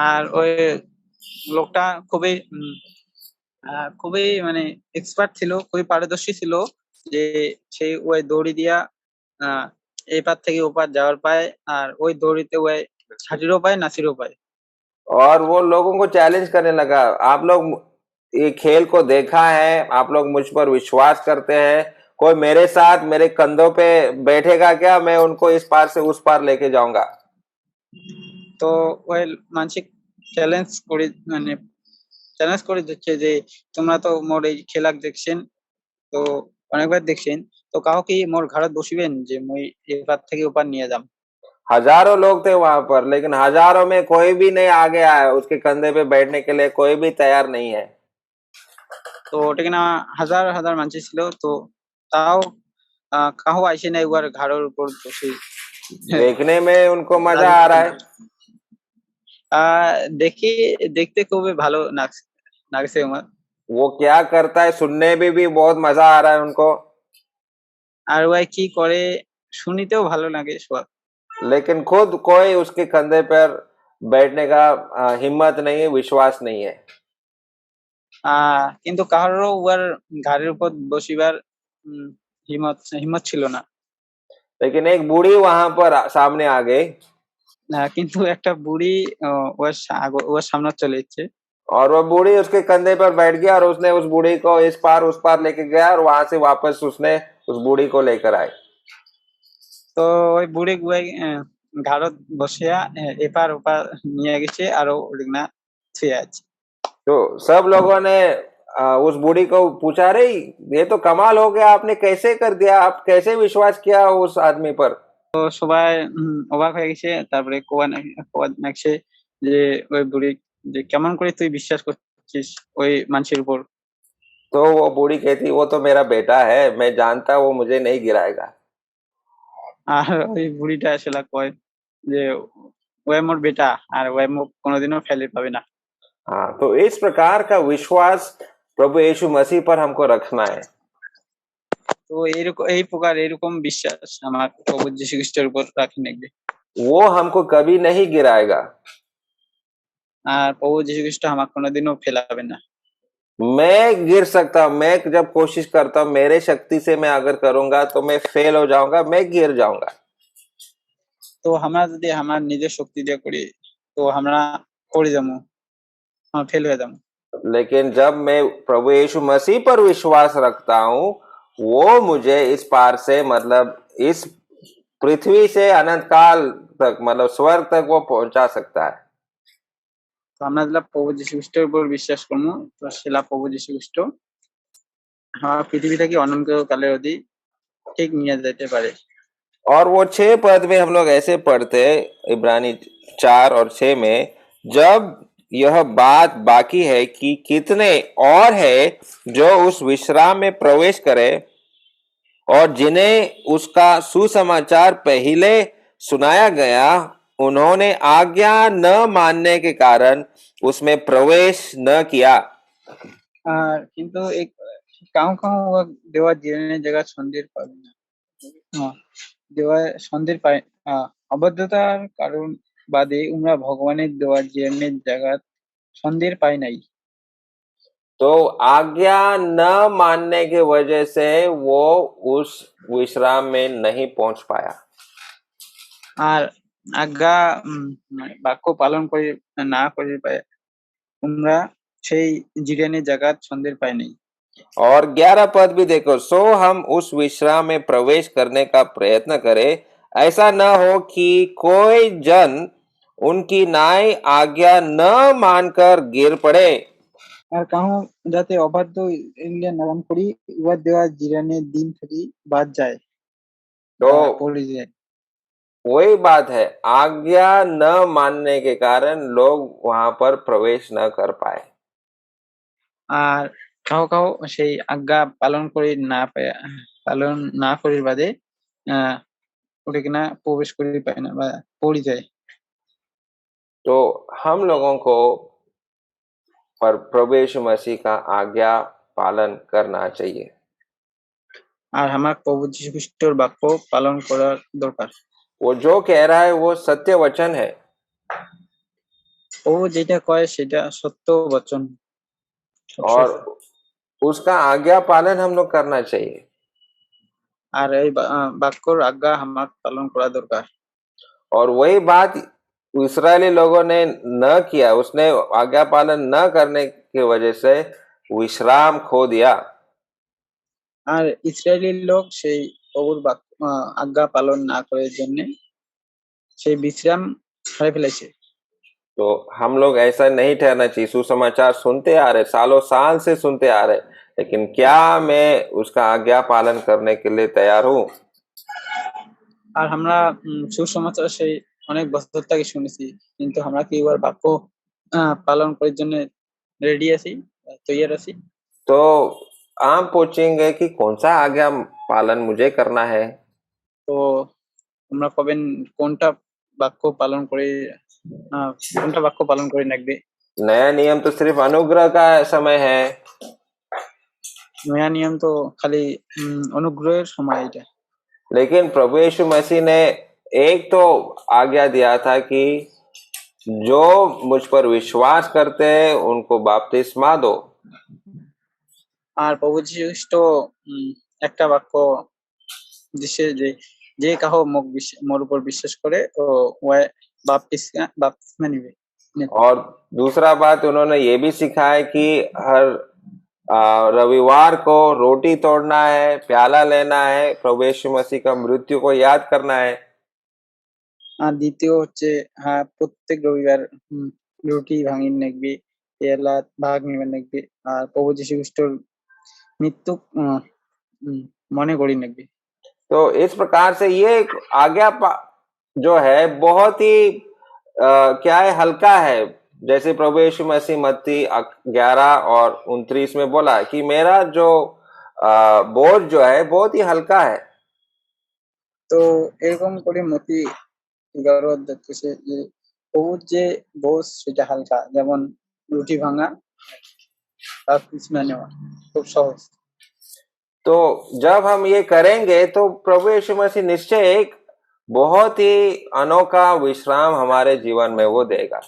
[SPEAKER 3] আর ওই লোকটা খুবই খুবই মানে এক্সপার্ট ছিল, খুবই পারদর্শী ছিল, যে সেই ওই দড়ি দিয়া এই পার থেকে ওপার যাওয়ার পায়, আর ওই দড়িতে ওই ছাটিরও পায় নাচিরও পায়।
[SPEAKER 1] और वो लोगों को चैलेंज करने लगा, आप लोग ये खेल को देखा है, आप लोग मुझ पर विश्वास करते हैं, कोई मेरे साथ मेरे कंधों पे बैठेगा क्या? मैं उनको इस पार से उस पार लेके जाऊंगा।
[SPEAKER 3] তো ওই মানসিক চ্যালেঞ্জ করে মানে চ্যালেঞ্জ করে দিচ্ছে যে তোমরা তো মোর এই খেলা দেখছেন, তো অনেকবার দেখছেন, তো কাউ কি মোর ঘাড়ত বসিবেন যে মই এপার থেকে ওপার নিয়ে যাম?
[SPEAKER 1] हजारों लोग थे वहां पर, लेकिन हजारों में कोई भी नहीं आगे आया, उसके कंधे पे बैठने के लिए कोई भी तैयार नहीं है।
[SPEAKER 3] তো ওটা কিনা হাজার হাজার মানুষ ছিল, তো তাও কাহো আইসে না একবার ঘাড়ের উপর বসে।
[SPEAKER 1] देखने में उनको मजा आ रहा है।
[SPEAKER 3] দেখি দেখতে খুবই ভালো লাগছে আমার।
[SPEAKER 1] वो क्या करता है सुनने में भी बहुत मजा आ रहा है उनको,
[SPEAKER 3] আর ওই কি করে শুনিতেও ভালো লাগে সব।
[SPEAKER 1] लेकिन खुद कोई उसके कंधे पर बैठने का हिम्मत नहीं है, विश्वास नहीं है।
[SPEAKER 3] কিন্তু কারোর ওর ঘাড়ের উপর বসিবার হিম্মত ছিল না।
[SPEAKER 1] लेकिन एक बूढ़ी वहां पर सामने आ गई
[SPEAKER 3] কিন্তু একটা বুড়ি ওর সামনে চলে এসেছে।
[SPEAKER 1] और वो बूढ़ी उसके कंधे पर बैठ गया और उसने उस बूढ़ी को इस पार उस पार लेके गया और वहां से वापस उसने उस बूढ़ी को लेकर आई।
[SPEAKER 3] তো ওই বুড়ি গুয়াই ঘাড়ত বসিয়া এপার ওপার নিয়ে গেছে আরো ওদিকনা শুয়ে আছে।
[SPEAKER 1] तो सब लोगों ने उस बूढ़ी को पूछा, रे ये तो कमाल हो गया, आपने कैसे कर दिया, आप कैसे विश्वास किया उस आदमी पर।
[SPEAKER 3] তো सबाই অবাক হয়ে গেছে। তারপরে কোয়া নাকছে যে ওই বুড়ি যে কেমন করে তুই বিশ্বাস করছিস ওই মানুষের উপর।
[SPEAKER 1] तो वो बूढ़ी कहती, वो तो मेरा बेटा है, मैं जानता वो मुझे नहीं गिराएगा।
[SPEAKER 3] আর ওই বুড়িটা আসলে কয় যে ওই মোর বেটা আর ওই মুখ কোনোদিনও ফেলে পাবে না।
[SPEAKER 1] हाँ, तो इस प्रकार का विश्वास प्रभु यीशु मसीह पर हमको रखना है।
[SPEAKER 3] তো এই প্রকার এরকম বিশ্বাস আমার প্রভু যীশু খ্রিস্টের উপর রাখি নাকবে।
[SPEAKER 1] वो हमको कभी नहीं गिराएगा।
[SPEAKER 3] আর প্রভু যীশু খ্রিস্ট আমাকে কোনোদিনও ফেলাবে না।
[SPEAKER 1] मैं गिर सकता हूं, मैं जब कोशिश करता हूं मेरे शक्ति से मैं अगर करूंगा तो मैं फेल हो जाऊंगा, मैं गिर जाऊंगा।
[SPEAKER 3] তো আমরা যদি আমার নিজের শক্তি দিয়ে করি তো আমরা পড়ে যাবো, ফেল হয়ে যাবো।
[SPEAKER 1] लेकिन जब मैं प्रभु यीशु मसीह पर विश्वास रखता हूं, वो मुझे इस पार से मतलब इस पृथ्वी से अनंत काल तक मतलब स्वर्ग तक वो पहुंचा सकता है।
[SPEAKER 3] তো আমরা যেটা প্রভু যীশু খ্রিস্টের উপর বিশ্বাস করবো তো সেটা প্রভু যীশু খ্রিস্ট আমার পৃথিবীটাকে অনন্ত কালের অবধি ঠিক নিয়ে যেতে পারে।
[SPEAKER 1] और वो 6 पद में हम लोग ऐसे पढ़ते हैं, इब्रानी 4 और 6 में, जब यह बात बाकी है कि कितने और है जो उस विश्राम में प्रवेश करे और जिन्हें उसका सुसमाचार पहले सुनाया गया, उन्होंने आज्ञा न मानने के कारण उसमें प्रवेश न किया।
[SPEAKER 3] আর কিন্তু এই কাউ কাউ দেওয়া জীবনের জায়গা সন্দেহ পাবে না। দেওয়া সন্দেহ পায় অবদ্ধতার কারণ বাদে উমরা ভগবানের দেওয়া জীবনের জায়গা সন্দেহ পায় নাই।
[SPEAKER 1] तो आज्ञा न मानने की वजह से वो उस विश्राम में नहीं पहुंच पाया।
[SPEAKER 3] আর আজ্ঞা বাক্য পালন করে না করে পায় তোমরা সেই জিরানের জায়গা সন্দেহ পায় নাই।
[SPEAKER 1] और 11 पद भी देखो, सो हम उस विश्राम में प्रवेश करने का प्रयत्न करें, ऐसा न हो कि कोई जन उनकी नाई आज्ञा न मानकर गिर पड़े।
[SPEAKER 3] আর কাহু যাতে অবাধ্য ইন্ডিয়ান নাম করি উহার দেওয়া জিরানের দিন থেকে বাদ যায়
[SPEAKER 1] तो
[SPEAKER 3] বা পড়ে যায়।
[SPEAKER 1] वही बात है, आज्ञा न मानने के कारण लोग वहां पर प्रवेश न कर पाए।
[SPEAKER 3] আর কাহু কাহু সেই আজ্ঞা পালন করে না পায় পালন না করির বাদে ওটা কিনা প্রবেশ করে পায় না বা পড়ে যায়।
[SPEAKER 1] तो हम लोगों को पर प्रभु यीशु मसीह का आज्ञा पालन करना चाहिए।
[SPEAKER 3] আর আমার প্রভু যীশু খ্রিস্টর বাক্য পালন করার দরকার।
[SPEAKER 1] वो जो कह रहा है वो सत्य वचन है।
[SPEAKER 3] ও যেটা কয় সেটা সত্য বচন।
[SPEAKER 1] और उसका आज्ञा पालन हम लोग करना चाहिए।
[SPEAKER 3] আর এই বাক্যর আজ্ঞা আমার পালন করা দরকার।
[SPEAKER 1] और वही बात इस्राएली लोगों ने न किया, उसने आज्ञा पालन न करने की वजह से विश्राम खो दिया।
[SPEAKER 3] আর ইসরায়েলের লোক সেই প্রভুর আজ্ঞা পালন না করার জন্য সেই বিশ্রাম হারিয়ে ফেলেছে।
[SPEAKER 1] तो हम लोग ऐसा नहीं ठहरना चाहिए। सुसमाचार सुनते आ रहे, सालों साल से सुनते आ रहे, लेकिन क्या मैं उसका आज्ञा पालन करने के लिए तैयार हूँ?
[SPEAKER 3] আর আমরা সুসমাচার সেই অনেক বছর থেকে শুনেছি কিন্তু আমরা কি এবার বাক্য পালন করার জন্য রেডি আছি তৈয়ার আছি?
[SPEAKER 1] तो आप पूछेंगे कि कौन सा आज्ञा पालन मुझे करना है।
[SPEAKER 3] তো তোমরা কবেন কোনটা বাক্য পালন করে কোনটা বাক্য পালন করে রাখবে?
[SPEAKER 1] नया नियम तो सिर्फ अनुग्रह का समय है।
[SPEAKER 3] নয়া নিয়ম তো খালি অনুগ্রহের সময় এটা।
[SPEAKER 1] लेकिन प्रभु यीशु मसीह ने एक तो आज्ञा दिया था कि जो मुझ पर विश्वास करते हैं उनको बपतिस्मा दो।
[SPEAKER 3] আর প্রভু যীশু খ্রিস্ট একটা বাক্য দিছে যে যে কাহো মোর উপর বিশ্বাস করে ও ওয়ে বাপতিস্মা নিবে।
[SPEAKER 1] और दूसरा बात उन्होंने ये भी सिखाया कि हर रविवार को रोटी तोड़ना है, प्याला लेना है, प्रभु यीशु मसीह का मृत्यु को याद करना है।
[SPEAKER 3] আর দ্বিতীয় হচ্ছে প্রত্যেক রবিবার রুটি ভাঙিয়ে নেকবি, পেয়ালা ভাগ নিবে নেকবি, আর প্রভু যীশু খ্রিস্টর মৃত্যু মনে করি নেকবি।
[SPEAKER 1] तो इस प्रकार से ये एक आज्ञा जो है बहुत ही क्या है, हल्का है। जैसे प्रभु यीशु मसीह मत्ती 11 और 29 में बोला कि मेरा जो बोझ जो है बहुत ही हल्का है।
[SPEAKER 3] তো এরকম করে মতি 11 দেখতেছে যে প্রভুর যে বোঝ সেটা হালকা, যেমন রুটি ভাঙা বাপতিস্মা নেওয়া খুব সহজ।
[SPEAKER 1] तो जब हम ये करेंगे तो प्रभु यीशु मसीह निश्चय एक बहुत ही अनोखा विश्राम हमारे जीवन में वो देगा।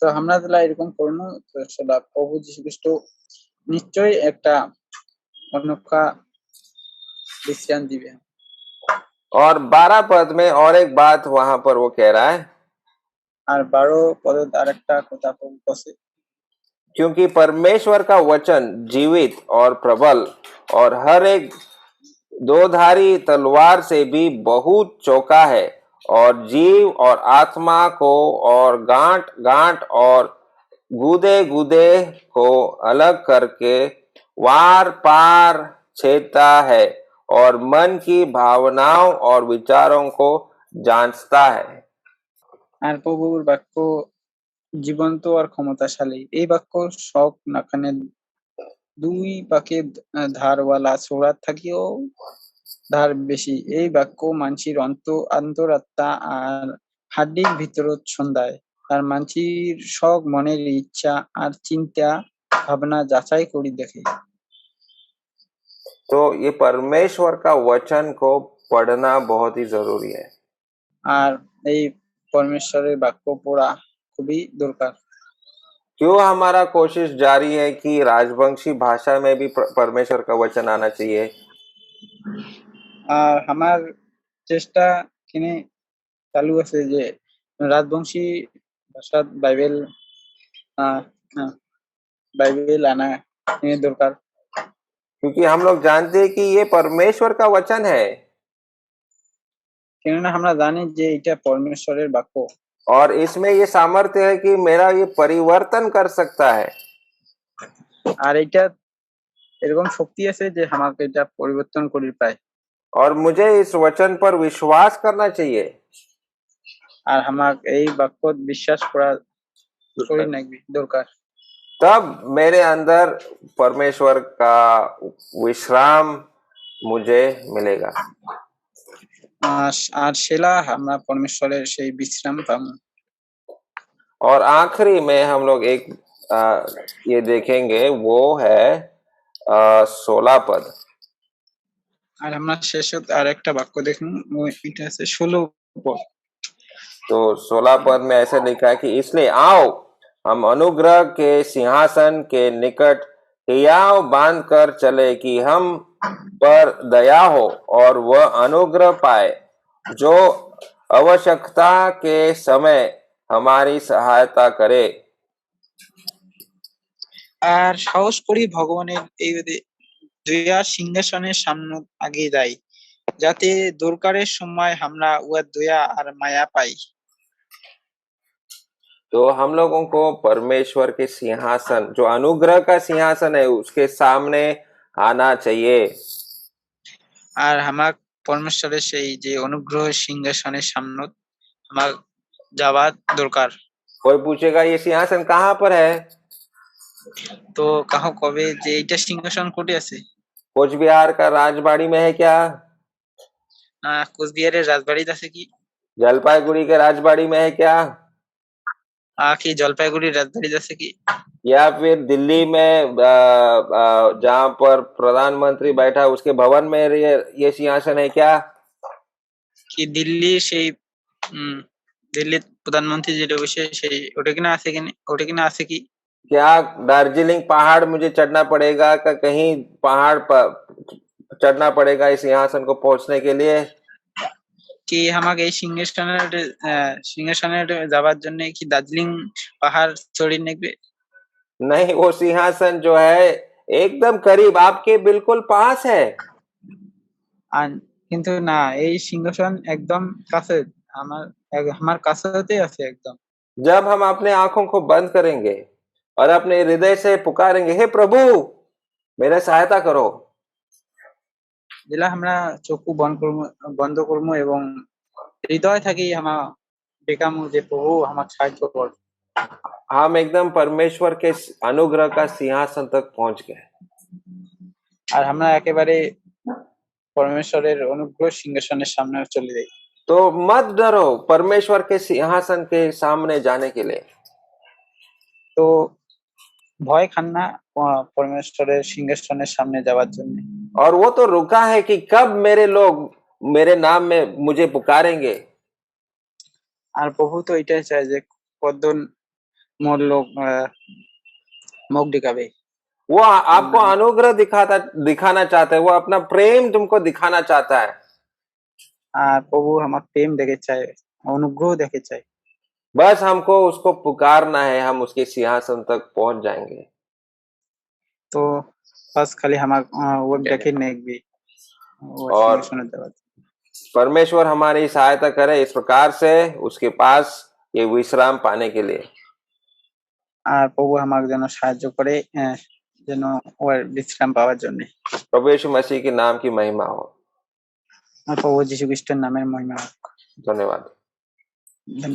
[SPEAKER 3] তো আমরা যারা এরকম করবো তো সেটা প্রভু যীশু খ্রিস্ট নিশ্চয়ই একটা অনোখা বিশ্রাম দিবে।
[SPEAKER 1] और 12 पद में और एक बात वहां पर वो कह रहा है,
[SPEAKER 3] আর 12 পদে আরেকটা কথা প্রভু বলে,
[SPEAKER 1] क्योंकि परमेश्वर का वचन जीवित और प्रबल और हर एक दोधारी तलवार से भी बहुत चौका है और जीव और आत्मा को और गांठ गांठ और गूदे गूदे को अलग करके वार पार छेदता है और मन की भावनाओं और विचारों को जांचता है।
[SPEAKER 3] আর প্রভুর বাক্য জীবন্ত আর ক্ষমতাশালী। এই বাক্য শক নাখানে দুই পাকে ধারওয়ালা ছোড়ার থাকিও ধার বেশি। এই বাক্য মানসির অন্তরাত্মা আর হাড্ডির ভিতরত সন্ধ্যায় আর মানসির শখ মনের ইচ্ছা আর চিন্তা ভাবনা যাচাই করি দেখে।
[SPEAKER 1] तो ये परमेश्वर का वचन को पढ़ना बहुत ही जरूरी है।
[SPEAKER 3] আর এই পরমেশ্বরের বাক্য পড়া খুবই দরকার।
[SPEAKER 1] क्यों हमारा कोशिश जारी है कि राजवंशी भाषा में भी परमेश्वर का वचन आना चाहिए।
[SPEAKER 3] আর আমার চেষ্টা কিনে চালু আছে যে রাজবংশী ভাষাত বাইবেল আনা কিনে দরকার।
[SPEAKER 1] क्योंकि हम लोग जानते हैं कि ये परमेश्वर का वचन है
[SPEAKER 3] কেননা আমরা জানি যে এটা পরমেশ্বরের বাক্য
[SPEAKER 1] और इसमें ये सामर्थ्य है कि मेरा ये परिवर्तन कर सकता है।
[SPEAKER 3] আর এটা এরকম শক্তি আছে যে আমাকে এটা পরিবর্তন করে পায়।
[SPEAKER 1] और मुझे इस वचन पर विश्वास करना चाहिए।
[SPEAKER 3] আর আমাকে এই বাক্য বিশ্বাস করা दरकार।
[SPEAKER 1] तब मेरे अंदर परमेश्वर का विश्राम मुझे मिलेगा।
[SPEAKER 3] আর সেলা আমরা পরমেশ্বরের সেই বিশ্রাম পাবো।
[SPEAKER 1] और आखिरी में हम लोग एक ये देखेंगे, वो है 16 पद।
[SPEAKER 3] আর আমরা শেষত আরেকটা বাক্য দেখুন, এটা আছে 16 পদ।
[SPEAKER 1] तो 16 पद में ऐसा लिखा है कि इसलिए आओ हम अनुग्रह के सिंहासन के निकट हियाव बांध कर चले कि हम पर दया हो और वह अनुग्रह पाए जो आवश्यकता के समय हमारी सहायता करे।
[SPEAKER 3] আর সাহস করি ভগবানের এই দয়া সিংহাসনের সামনে আগে যাই, যাতে দরকারের সময় আমরা উহার দয়া আর মায়া পাই।
[SPEAKER 1] तो हम लोगों को परमेश्वर के सिंहासन, जो अनुग्रह का सिंहासन है, उसके सामने आना चाहिए।
[SPEAKER 3] আর আমার পরমেশ্বরের সেই যে অনুগ্রহের সিংহাসনের সামনে আমার যাওয়া দরকার।
[SPEAKER 1] कोई पूछेगा ये सिंहासन कहाँ पर है,
[SPEAKER 3] তো কাহো কবে যে এইটা সিংহাসন কোটে আছে?
[SPEAKER 1] कोच बिहार का राजबाड़ी में है क्या?
[SPEAKER 3] কোচবিহারের রাজবাড়িতে আছে কি?
[SPEAKER 1] जलपाईगुड़ी के राजबाड़ी में है क्या?
[SPEAKER 3] কি জলপাইগুড়ির রাজবাড়িতে আছে কি?
[SPEAKER 1] या फिर दिल्ली में जहाँ पर प्रधानमंत्री बैठा उसके भवन में ये सिंहासन है क्या?
[SPEAKER 3] কি দিল্লি সেই দিল্লি প্রধানমন্ত্রী যেটা বসে সেই ওটা কিনা আছে কি?
[SPEAKER 1] क्या दार्जिलिंग पहाड़ मुझे चढ़ना पड़ेगा, का कहीं पहाड़ पर चढ़ना पड़ेगा इस सिंहासन को पहुंचने के लिए?
[SPEAKER 3] কি আমাকে এই সিংহাসনের যাবার জন্য কি দার্জিলিং পাহাড় চড়িয়ে নেবে?
[SPEAKER 1] नहीं, वो सिंहासन जो है एकदम करीब, आपके बिल्कुल पास है।
[SPEAKER 3] আর কিন্তু না, এই সিংহাসন একদম কাছে, আমার আমার কাছেতেই আছে একদম।
[SPEAKER 1] जब हम अपने आंखों को बंद करेंगे और अपने हृदय से पुकारेंगे, हे प्रभु मेरा सहायता करो,
[SPEAKER 3] যেটা আমরা চক্ষু বন্ধ করবো এবং হৃদয় থাকি আমার দেখামু যে প্রভু আমার সাহায্য কর।
[SPEAKER 1] हम एकदम परमेश्वर के अनुग्रह का सिंहासन तक पहुंच गए।
[SPEAKER 3] আর আমরা একেবারে পরমেশ্বরের অনুগ্রহ সিংহাসনের সামনে চলে যাই।
[SPEAKER 1] तो मत डरो परमेश्वर के सिंहासन के सामने जाने के लिए।
[SPEAKER 3] তো ভয় খান না পরমেশ্বরের সিংহাসনের সামনে যাওয়ার জন্য।
[SPEAKER 1] और वो तो रुका है कि कब मेरे लोग मेरे नाम में मुझे पुकारेंगे।
[SPEAKER 3] আর প্রভু তো এটাই চায় যে কতজন মোর লোক মুখ দেখাবে।
[SPEAKER 1] वो आपको अनुग्रह दिखाना चाहता है, वो अपना प्रेम तुमको दिखाना चाहता है।
[SPEAKER 3] আর প্রভু আমার প্রেম দেখে চায়, অনুগ্রহ দেখে চায়।
[SPEAKER 1] बस हमको उसको पुकारना है, हम उसके सिंहासन तक पहुंच जाएंगे।
[SPEAKER 3] তো বাস খালি আমার ও দেখে নেকবি
[SPEAKER 1] और
[SPEAKER 3] সিংহাসনে যাওয়ার।
[SPEAKER 1] परमेश्वर हमारी सहायता करे इस प्रकार से उसके पास ये विश्राम पाने के लिए।
[SPEAKER 3] আর প্রভু আমাকে যেন সাহায্য করে যেন ওর বিশ্রাম পাওয়ার জন্য।
[SPEAKER 1] प्रभु यीशु मसीह के नाम की महिमा हो।
[SPEAKER 3] আর প্রভু যীশু খ্রিস্টের নামের মহিমা হোক।
[SPEAKER 1] धन्यवाद।
[SPEAKER 3] ধন্যবাদ।